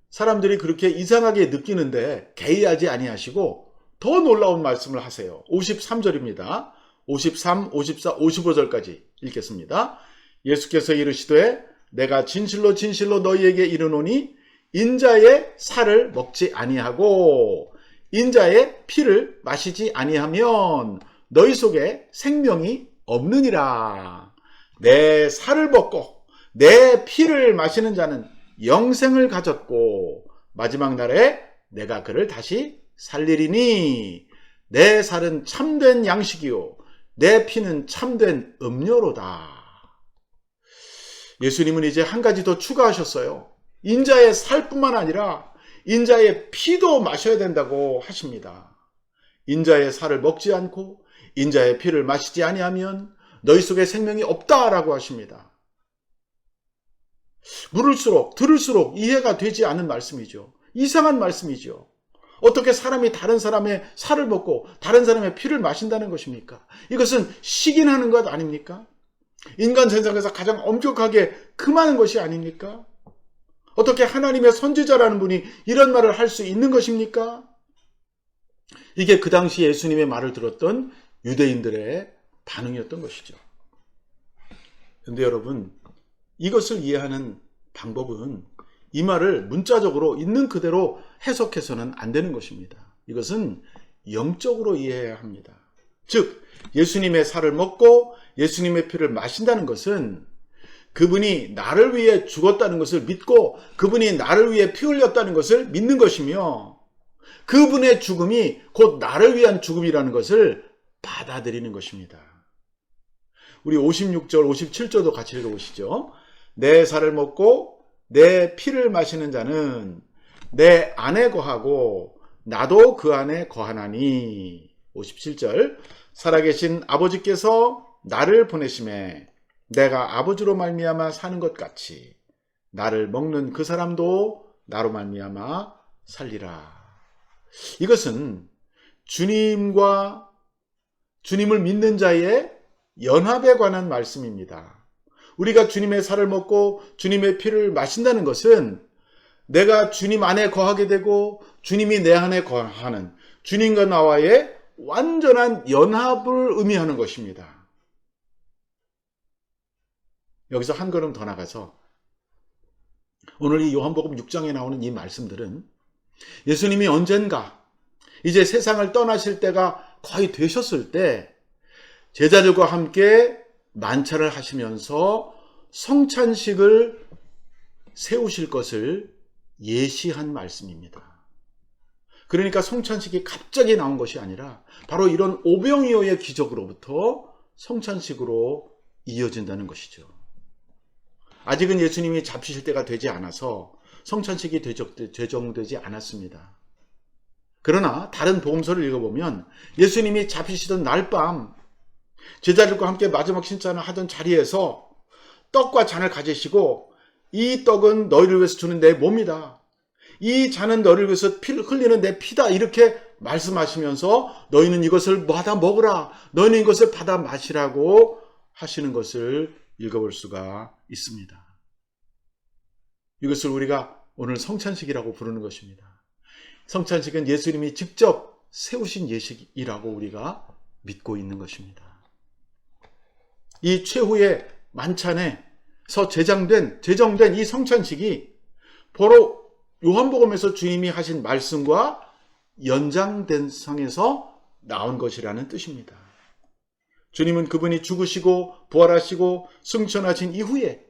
사람들이 그렇게 이상하게 느끼는데 개의하지 아니하시고 더 놀라운 말씀을 하세요. 53절입니다. 53, 54, 55절까지 읽겠습니다. 예수께서 이르시되 내가 진실로 진실로 너희에게 이르노니 인자의 살을 먹지 아니하고 인자의 피를 마시지 아니하면 너희 속에 생명이 없느니라. 내 살을 먹고 내 피를 마시는 자는 영생을 가졌고 마지막 날에 내가 그를 다시 살리리니 내 살은 참된 양식이요 내 피는 참된 음료로다. 예수님은 이제 한 가지 더 추가하셨어요. 인자의 살뿐만 아니라 인자의 피도 마셔야 된다고 하십니다. 인자의 살을 먹지 않고 인자의 피를 마시지 아니하면 너희 속에 생명이 없다라고 하십니다. 물을수록 들을수록 이해가 되지 않는 말씀이죠. 이상한 말씀이죠. 어떻게 사람이 다른 사람의 살을 먹고 다른 사람의 피를 마신다는 것입니까? 이것은 시기하는 것 아닙니까? 인간 세상에서 가장 엄격하게 금하는 것이 아닙니까? 어떻게 하나님의 선지자라는 분이 이런 말을 할 수 있는 것입니까? 이게 그 당시 예수님의 말을 들었던 유대인들의 반응이었던 것이죠. 그런데 여러분, 이것을 이해하는 방법은 이 말을 문자적으로 있는 그대로 해석해서는 안 되는 것입니다. 이것은 영적으로 이해해야 합니다. 즉 예수님의 살을 먹고 예수님의 피를 마신다는 것은 그분이 나를 위해 죽었다는 것을 믿고 그분이 나를 위해 피 흘렸다는 것을 믿는 것이며 그분의 죽음이 곧 나를 위한 죽음이라는 것을 받아들이는 것입니다. 우리 56절, 57절도 같이 읽어보시죠. 내 살을 먹고 내 피를 마시는 자는 내 안에 거하고 나도 그 안에 거하나니. 57절 살아계신 아버지께서 나를 보내심에 내가 아버지로 말미암아 사는 것 같이 나를 먹는 그 사람도 나로 말미암아 살리라. 이것은 주님과 주님을 믿는 자의 연합에 관한 말씀입니다. 우리가 주님의 살을 먹고 주님의 피를 마신다는 것은 내가 주님 안에 거하게 되고 주님이 내 안에 거하는 주님과 나와의 완전한 연합을 의미하는 것입니다. 여기서 한 걸음 더 나가서 오늘 이 요한복음 6장에 나오는 이 말씀들은 예수님이 언젠가 이제 세상을 떠나실 때가 거의 되셨을 때 제자들과 함께 만찬을 하시면서 성찬식을 세우실 것을 예시한 말씀입니다. 그러니까 성찬식이 갑자기 나온 것이 아니라 바로 이런 오병이어의 기적으로부터 성찬식으로 이어진다는 것이죠. 아직은 예수님이 잡히실 때가 되지 않아서 성찬식이 제정되지 않았습니다. 그러나 다른 복음서를 읽어보면 예수님이 잡히시던 날밤 제자들과 함께 마지막 신찬을 하던 자리에서 떡과 잔을 가지시고 이 떡은 너희를 위해서 주는 내 몸이다. 이 잔은 너희를 위해서 흘리는 내 피다. 이렇게 말씀하시면서 너희는 이것을 받아 먹으라. 너희는 이것을 받아 마시라고 하시는 것을 읽어볼 수가 있습니다. 이것을 우리가 오늘 성찬식이라고 부르는 것입니다. 성찬식은 예수님이 직접 세우신 예식이라고 우리가 믿고 있는 것입니다. 이 최후의 만찬에서 제정된 이 성찬식이 바로 요한복음에서 주님이 하신 말씀과 연장된 상에서 나온 것이라는 뜻입니다. 주님은 그분이 죽으시고 부활하시고 승천하신 이후에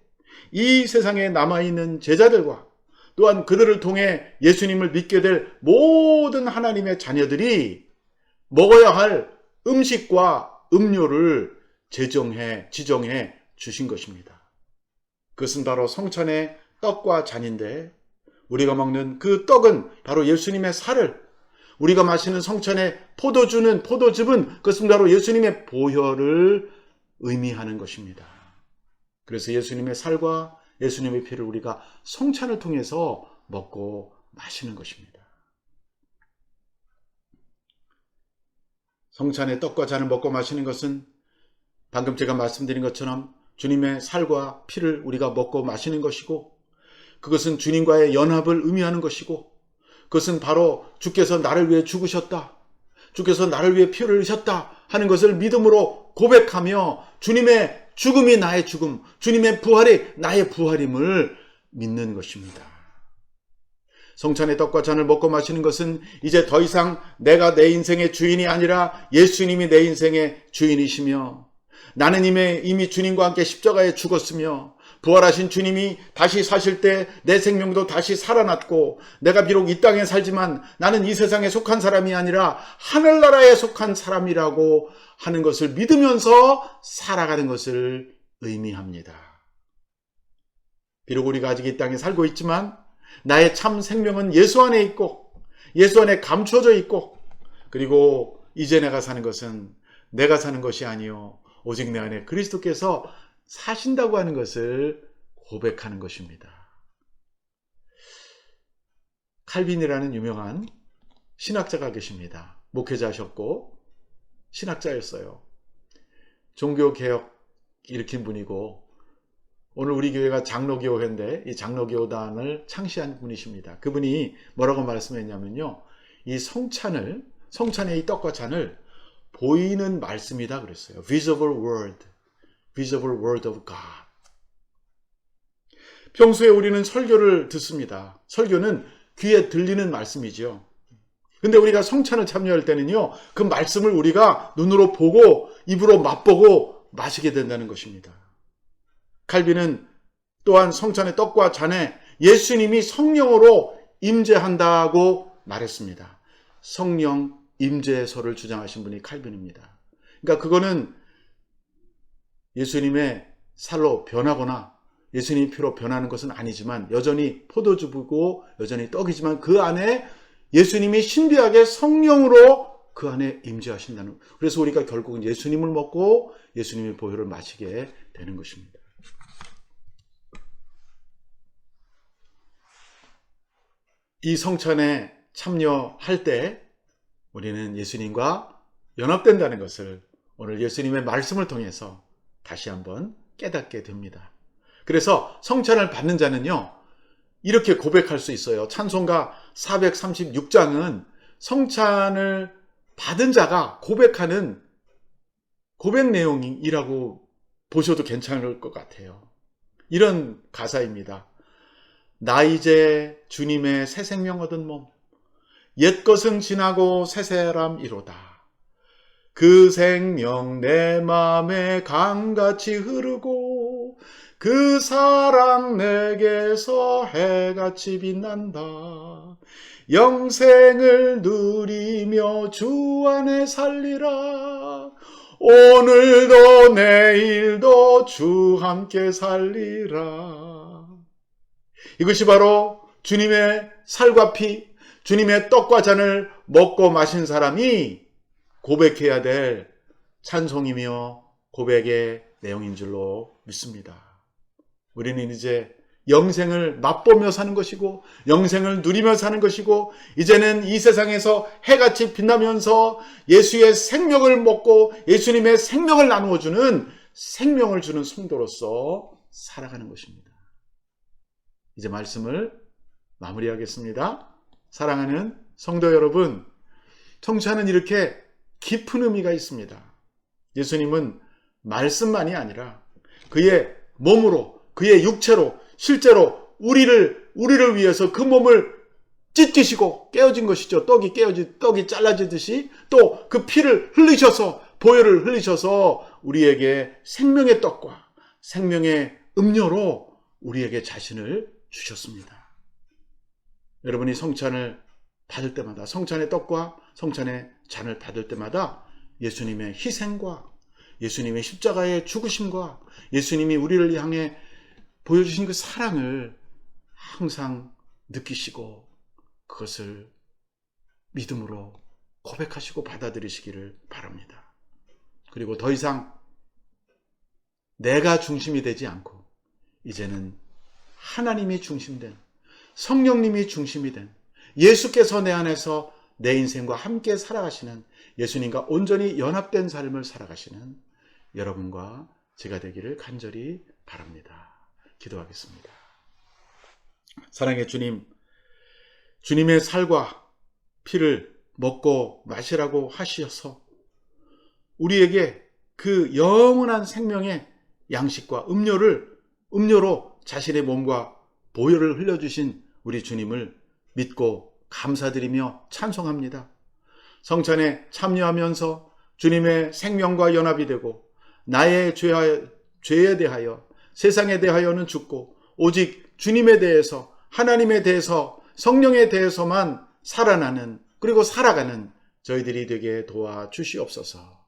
이 세상에 남아있는 제자들과 또한 그들을 통해 예수님을 믿게 될 모든 하나님의 자녀들이 먹어야 할 음식과 음료를 지정해 주신 것입니다. 그것은 바로 성찬의 떡과 잔인데 우리가 먹는 그 떡은 바로 예수님의 살을, 우리가 마시는 성찬의 포도즙은 그것은 바로 예수님의 보혈을 의미하는 것입니다. 그래서 예수님의 살과 예수님의 피를 우리가 성찬을 통해서 먹고 마시는 것입니다. 성찬의 떡과 잔을 먹고 마시는 것은 방금 제가 말씀드린 것처럼 주님의 살과 피를 우리가 먹고 마시는 것이고 그것은 주님과의 연합을 의미하는 것이고 그것은 바로 주께서 나를 위해 죽으셨다. 주께서 나를 위해 피를 흘리셨다 하는 것을 믿음으로 고백하며 주님의 죽음이 나의 죽음, 주님의 부활이 나의 부활임을 믿는 것입니다. 성찬의 떡과 잔을 먹고 마시는 것은 이제 더 이상 내가 내 인생의 주인이 아니라 예수님이 내 인생의 주인이시며 나는 이미 주님과 함께 십자가에 죽었으며 부활하신 주님이 다시 사실 때 내 생명도 다시 살아났고 내가 비록 이 땅에 살지만 나는 이 세상에 속한 사람이 아니라 하늘나라에 속한 사람이라고 하는 것을 믿으면서 살아가는 것을 의미합니다. 비록 우리가 아직 이 땅에 살고 있지만 나의 참 생명은 예수 안에 있고 예수 안에 감춰져 있고 그리고 이제 내가 사는 것은 내가 사는 것이 아니요 오직 내 안에 그리스도께서 사신다고 하는 것을 고백하는 것입니다. 칼빈이라는 유명한 신학자가 계십니다. 목회자셨고 신학자였어요. 종교개혁 일으킨 분이고 오늘 우리 교회가 장로교회인데 이 장로교단을 창시한 분이십니다. 그분이 뭐라고 말씀했냐면요. 이 성찬의 이 떡과 잔을 보이는 말씀이다 그랬어요. Visible word of God. 평소에 우리는 설교를 듣습니다. 설교는 귀에 들리는 말씀이죠. 근데 우리가 성찬을 참여할 때는요, 그 말씀을 우리가 눈으로 보고 입으로 맛보고 마시게 된다는 것입니다. 칼빈은 또한 성찬의 떡과 잔에 예수님이 성령으로 임재한다고 말했습니다. 성령 임재설을 주장하신 분이 칼빈입니다. 그러니까 그거는 예수님의 살로 변하거나 예수님의 피로 변하는 것은 아니지만 여전히 포도주고 여전히 떡이지만 그 안에 예수님이 신비하게 성령으로 그 안에 임재하신다는, 그래서 우리가 결국은 예수님을 먹고 예수님의 보혈을 마시게 되는 것입니다. 이 성찬에 참여할 때 우리는 예수님과 연합된다는 것을 오늘 예수님의 말씀을 통해서 다시 한번 깨닫게 됩니다. 그래서 성찬을 받는 자는요, 이렇게 고백할 수 있어요. 찬송가 436장은 성찬을 받은 자가 고백하는 고백 내용이라고 보셔도 괜찮을 것 같아요. 이런 가사입니다. 나 이제 주님의 새 생명 얻은 몸, 옛것은 지나고 새 사람이로다. 그 생명 내 맘에 강같이 흐르고 그 사랑 내게서 해같이 빛난다. 영생을 누리며 주 안에 살리라. 오늘도 내일도 주 함께 살리라. 이것이 바로 주님의 살과 피, 주님의 떡과 잔을 먹고 마신 사람이 고백해야 될 찬송이며 고백의 내용인 줄로 믿습니다. 우리는 이제 영생을 맛보며 사는 것이고 영생을 누리며 사는 것이고 이제는 이 세상에서 해같이 빛나면서 예수의 생명을 먹고 예수님의 생명을 나누어주는 생명을 주는 성도로서 살아가는 것입니다. 이제 말씀을 마무리하겠습니다. 사랑하는 성도 여러분, 성찬은 이렇게 깊은 의미가 있습니다. 예수님은 말씀만이 아니라 그의 몸으로, 그의 육체로, 실제로 우리를 위해서 그 몸을 찢기시고 깨어진 것이죠. 떡이 잘라지듯이 또 그 피를 흘리셔서, 보혈을 흘리셔서 우리에게 생명의 떡과 생명의 음료로 우리에게 자신을 주셨습니다. 여러분이 성찬을 받을 때마다, 성찬의 떡과 성찬의 잔을 받을 때마다 예수님의 희생과 예수님의 십자가의 죽으심과 예수님이 우리를 향해 보여주신 그 사랑을 항상 느끼시고 그것을 믿음으로 고백하시고 받아들이시기를 바랍니다. 그리고 더 이상 내가 중심이 되지 않고 이제는 하나님이 중심된, 성령님이 중심이 된, 예수께서 내 안에서 내 인생과 함께 살아가시는, 예수님과 온전히 연합된 삶을 살아가시는 여러분과 제가 되기를 간절히 바랍니다. 기도하겠습니다. 사랑의 주님, 주님의 살과 피를 먹고 마시라고 하셔서 우리에게 그 영원한 생명의 양식과 음료로 자신의 몸과 보혈을 흘려주신 우리 주님을 믿고 감사드리며 찬송합니다. 성찬에 참여하면서 주님의 생명과 연합이 되고 나의 죄에 대하여, 세상에 대하여는 죽고 오직 주님에 대해서, 하나님에 대해서, 성령에 대해서만 살아나는, 그리고 살아가는 저희들이 되게 도와주시옵소서.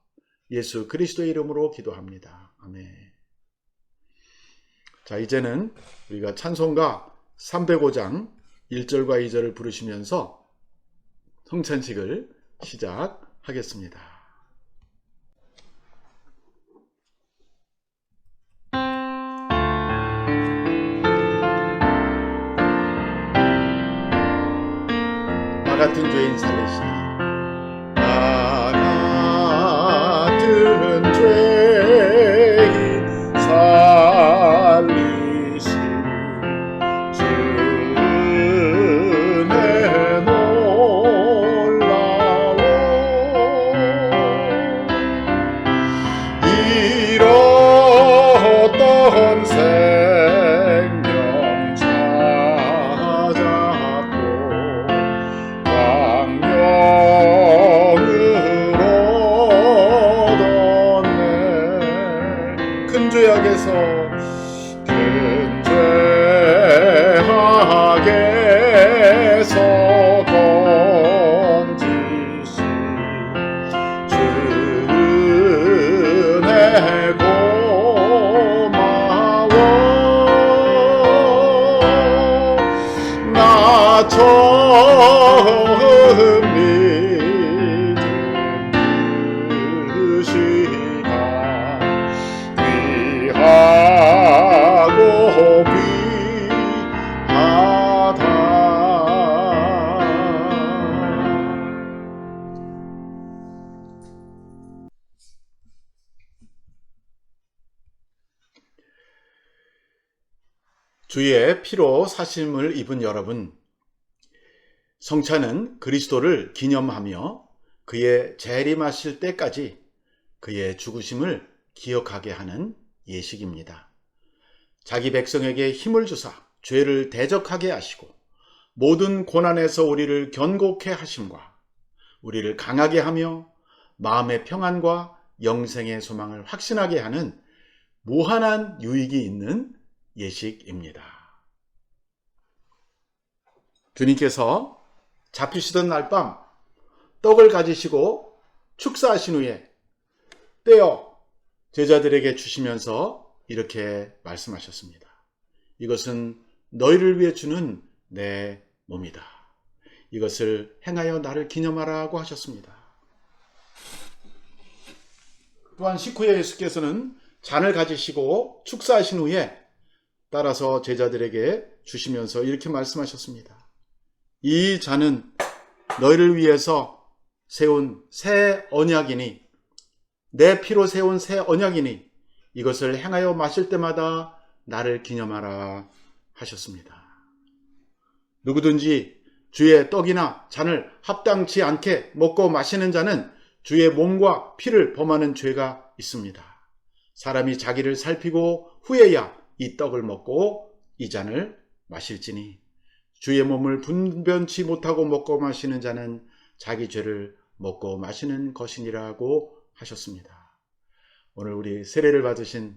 예수 그리스도의 이름으로 기도합니다. 아멘. 자, 이제는 우리가 찬송가 305장 1절과 2절을 부르시면서 성찬식을 시작하겠습니다. 나 같은 죄인 살리시니, 나 같은 죄인 살리시니 주 은혜 놀라워. 잃었던 생명 찾았고 광명으로 얻었네. 큰 죄악에서 건지시 주 은혜 고마워. 나 처음 믿은 그 시간 귀하고 귀하다. 주의 피로 사심을 입은 여러분, 성찬은 그리스도를 기념하며 그의 재림하실 때까지 그의 죽으심을 기억하게 하는 예식입니다. 자기 백성에게 힘을 주사 죄를 대적하게 하시고 모든 고난에서 우리를 견고케 하심과 우리를 강하게 하며 마음의 평안과 영생의 소망을 확신하게 하는 무한한 유익이 있는 예식입니다. 주님께서 잡히시던 날 밤 떡을 가지시고 축사하신 후에 떼어 제자들에게 주시면서 이렇게 말씀하셨습니다. 이것은 너희를 위해 주는 내 몸이다. 이것을 행하여 나를 기념하라고 하셨습니다. 또한 식후에 예수께서는 잔을 가지시고 축사하신 후에 따라서 제자들에게 주시면서 이렇게 말씀하셨습니다. 이 잔은 너희를 위해서 세운 새 언약이니 내 피로 세운 새 언약이니 이것을 행하여 마실 때마다 나를 기념하라 하셨습니다. 누구든지 주의 떡이나 잔을 합당치 않게 먹고 마시는 자는 주의 몸과 피를 범하는 죄가 있습니다. 사람이 자기를 살피고 후에야 이 떡을 먹고 이 잔을 마실지니 주의 몸을 분변치 못하고 먹고 마시는 자는 자기 죄를 먹고 마시는 것이니라고 하셨습니다. 오늘 우리 세례를 받으신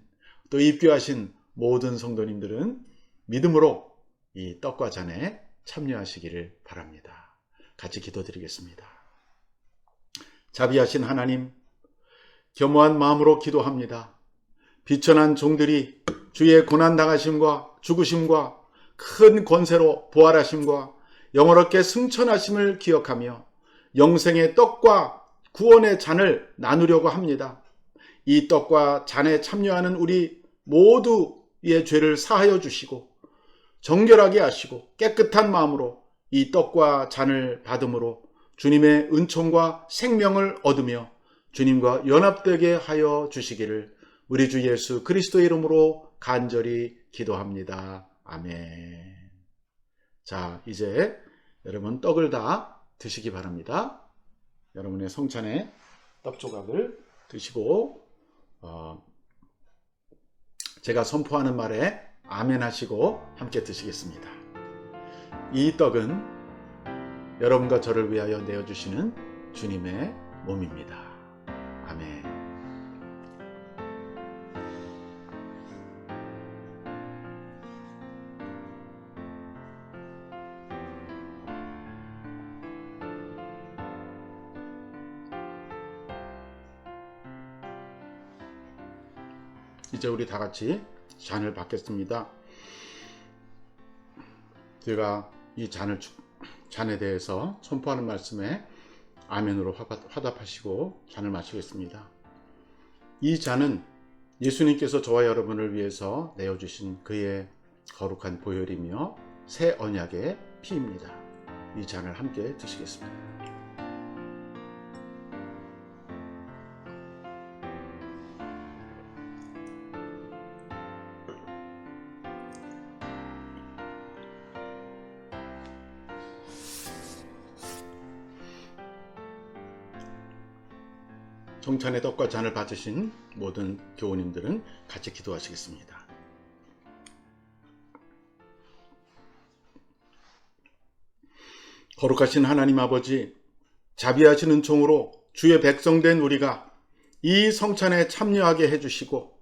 또 입교하신 모든 성도님들은 믿음으로 이 떡과 잔에 참여하시기를 바랍니다. 같이 기도드리겠습니다. 자비하신 하나님, 겸허한 마음으로 기도합니다. 비천한 종들이 주의 고난당하심과 죽으심과 큰 권세로 부활하심과 영원롭게 승천하심을 기억하며 영생의 떡과 구원의 잔을 나누려고 합니다. 이 떡과 잔에 참여하는 우리 모두의 죄를 사하여 주시고 정결하게 하시고 깨끗한 마음으로 이 떡과 잔을 받음으로 주님의 은총과 생명을 얻으며 주님과 연합되게 하여 주시기를 우리 주 예수 그리스도의 이름으로 간절히 기도합니다. 아멘. 자, 이제 여러분 떡을 다 드시기 바랍니다. 여러분의 성찬에 떡 조각을 드시고 제가 선포하는 말에 아멘 하시고 함께 드시겠습니다. 이 떡은 여러분과 저를 위하여 내어주시는 주님의 몸입니다. 아멘. 이제 우리 다 같이 잔을 받겠습니다. 제가 이 잔에 대해서 선포하는 말씀에 아멘으로 화답하시고 잔을 마시겠습니다. 이 잔은 예수님께서 저와 여러분을 위해서 내어주신 그의 거룩한 보혈이며 새 언약의 피입니다. 이 잔을 함께 드시겠습니다. 성찬의 떡과 잔을 받으신 모든 교우님들은 같이 기도하시겠습니다. 거룩하신 하나님 아버지, 자비하신 은총으로 주의 백성된 우리가 이 성찬에 참여하게 해주시고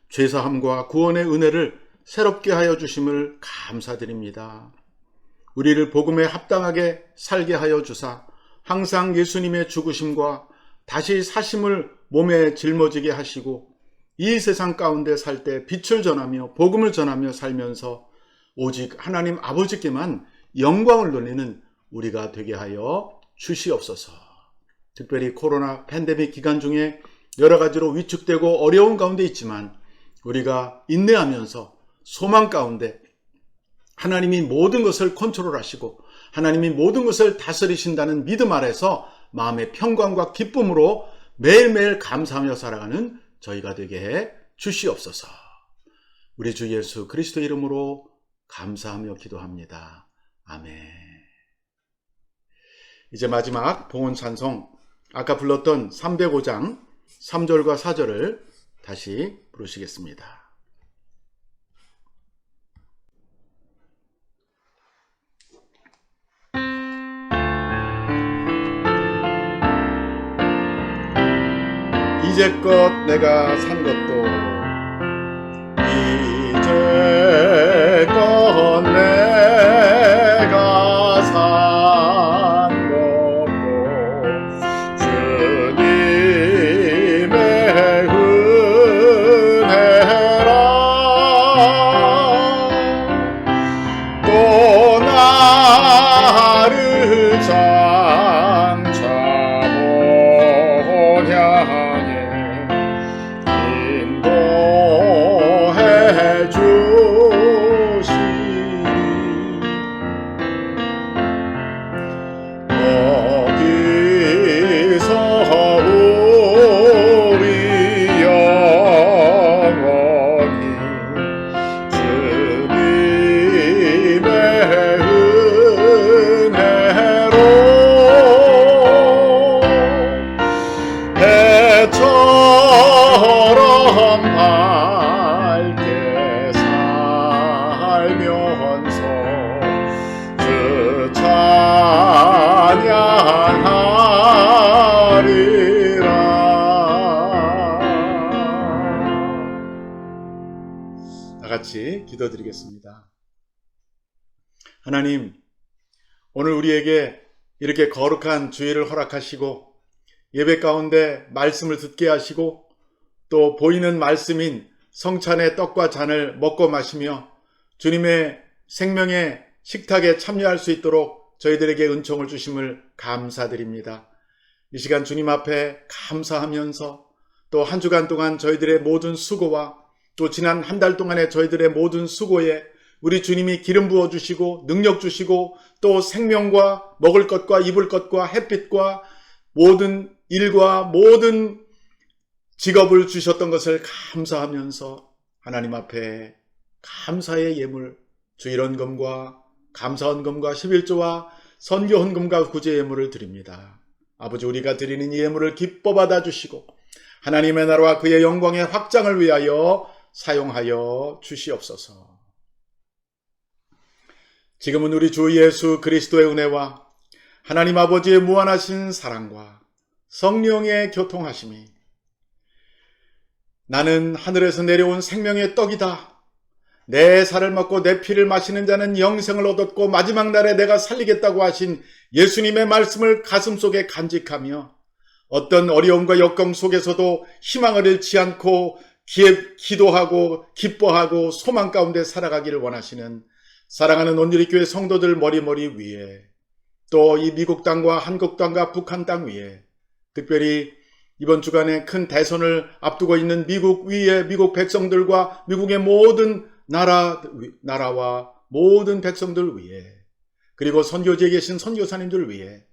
죄사함과 구원의 은혜를 새롭게 하여 주심을 감사드립니다. 우리를 복음에 합당하게 살게 하여 주사 항상 예수님의 죽으심과 다시 사심을 몸에 짊어지게 하시고 이 세상 가운데 살 때 빛을 전하며 복음을 전하며 살면서 오직 하나님 아버지께만 영광을 돌리는 우리가 되게 하여 주시옵소서. 특별히 코로나 팬데믹 기간 중에 여러 가지로 위축되고 어려운 가운데 있지만 우리가 인내하면서 소망 가운데 하나님이 모든 것을 컨트롤하시고 하나님이 모든 것을 다스리신다는 믿음 아래서 마음의 평강과 기쁨으로 매일매일 감사하며 살아가는 저희가 되게 해 주시옵소서. 우리 주 예수 그리스도 이름으로 감사하며 기도합니다. 아멘. 이제 마지막 봉헌 찬송, 아까 불렀던 305장 3절과 4절을 다시 부르시겠습니다. 이제껏 내가 산 것도 이제껏 내가 산 것도 주님의 은혜라. 또 나를 장차 향해 인도해 주시니 거기서 우리 영원히 주님의 은혜로 해처럼 밝게 살면서 주 찬양하리라. 다 같이 기도드리겠습니다. 하나님, 오늘 우리에게 이렇게 거룩한 주일을 허락하시고 예배 가운데 말씀을 듣게 하시고 또 보이는 말씀인 성찬의 떡과 잔을 먹고 마시며 주님의 생명의 식탁에 참여할 수 있도록 저희들에게 은총을 주심을 감사드립니다. 이 시간 주님 앞에 감사하면서 또 한 주간 동안 저희들의 모든 수고와 또 지난 한 달 동안의 저희들의 모든 수고에 우리 주님이 기름 부어주시고 능력 주시고 또 생명과 먹을 것과 입을 것과 햇빛과 모든 일과 모든 직업을 주셨던 것을 감사하면서 하나님 앞에 감사의 예물, 주일헌금과 감사헌금과 11조와 선교헌금과 구제 예물을 드립니다. 아버지, 우리가 드리는 이 예물을 기뻐 받아주시고 하나님의 나라와 그의 영광의 확장을 위하여 사용하여 주시옵소서. 지금은 우리 주 예수 그리스도의 은혜와 하나님 아버지의 무한하신 사랑과 성령의 교통하심이 나는 하늘에서 내려온 생명의 떡이다. 내 살을 먹고 내 피를 마시는 자는 영생을 얻었고 마지막 날에 내가 살리겠다고 하신 예수님의 말씀을 가슴속에 간직하며 어떤 어려움과 역경 속에서도 희망을 잃지 않고 기도하고 기뻐하고 소망 가운데 살아가기를 원하시는 사랑하는 온누리교회 성도들 머리머리 위에 또 이 미국 땅과 한국 땅과 북한 땅 위에 특별히 이번 주간에 큰 대선을 앞두고 있는 미국 위에 미국 백성들과 미국의 모든 나라와 모든 백성들 위에 그리고 선교지에 계신 선교사님들 위에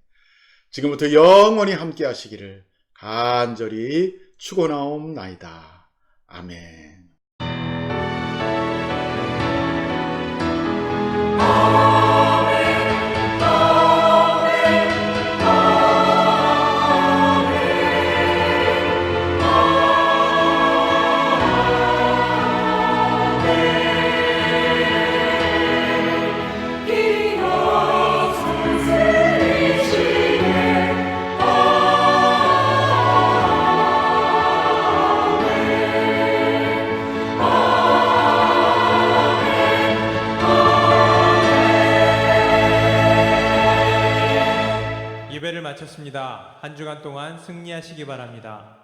지금부터 영원히 함께 하시기를 간절히 축원하옵나이다. 아멘. 예배를 마쳤습니다. 한 주간 동안 승리하시기 바랍니다.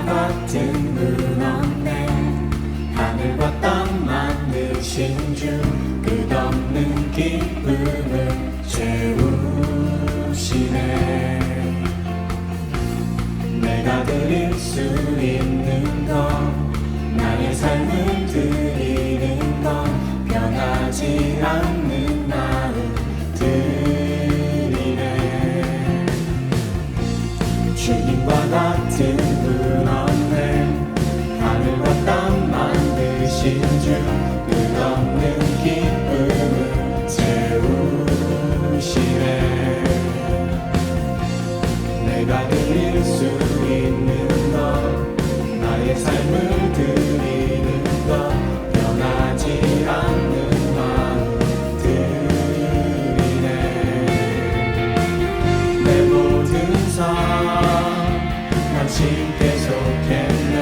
같은 분 없네. 하늘과 땅 만드신 주 끝없는 기쁨을 채우시네. 내가 드릴 수 있는 건 나의 삶을 드리는 건 변하지 않는 마음 드리네. 주님과 같은 분 없네. 하늘과 땅 만드신 주 끝없는 기쁨을 채우시네. 내가 드릴 수 있는 것 나의 삶을 드리는 것 변하지 않는 마음 드리네. 내 모든 삶 당신께 속했네.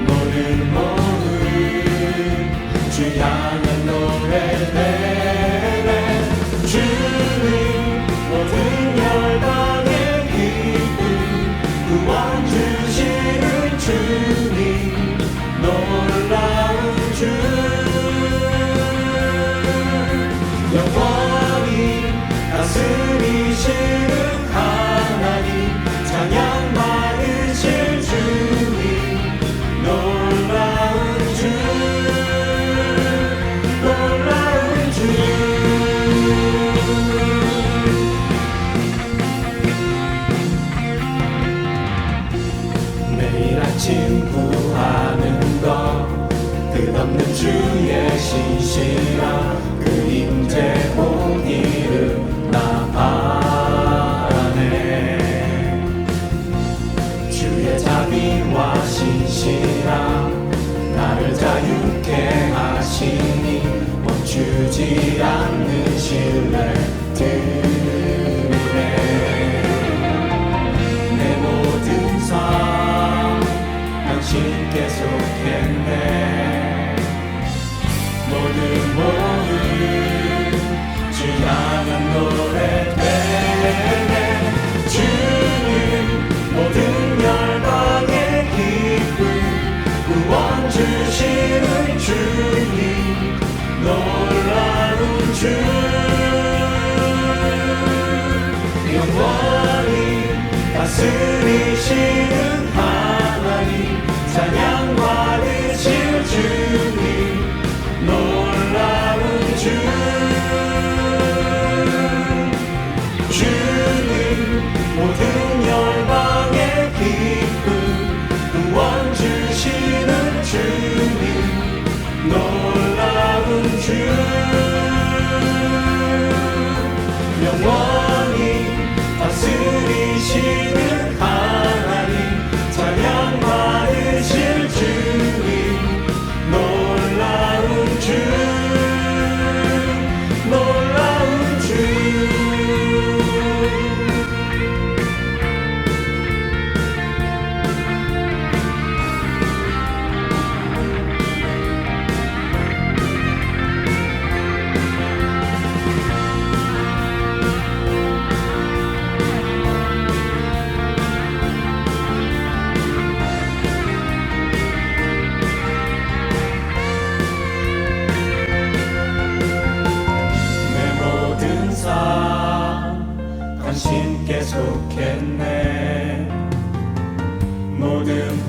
모든 주 향한 노래되네. 주님 모든 열방의 기쁨 구원 주시는 주님 놀라운 주 영원히 다스리시는 하나님 찬양 받으실 주님 놀라운 주 놀라운 주. 매일 아침 구하는 것 끝없는 주의 신실한 그 임재 본 이름 나 바라네. 주의 자비와 신실함 나를 자유케 하시니 멈추지 않는 신뢰 드리네. 내 모든 삶 당신께 속했네. 모든 주 향한 노래 되네. 주님 모든 열방의 기쁨 구원 주시는 주님 놀라운 주 영원히 다스리시는 하나님 찬양 받으실 주님 놀라운 주 주님 모든 열방의 기쁨 구원 주시는 주님 놀라운 주 영원히 다스리시는 하나님 찬양 받으실 주님 놀라운 주 놀라운 주. 당신께 속했네. 모든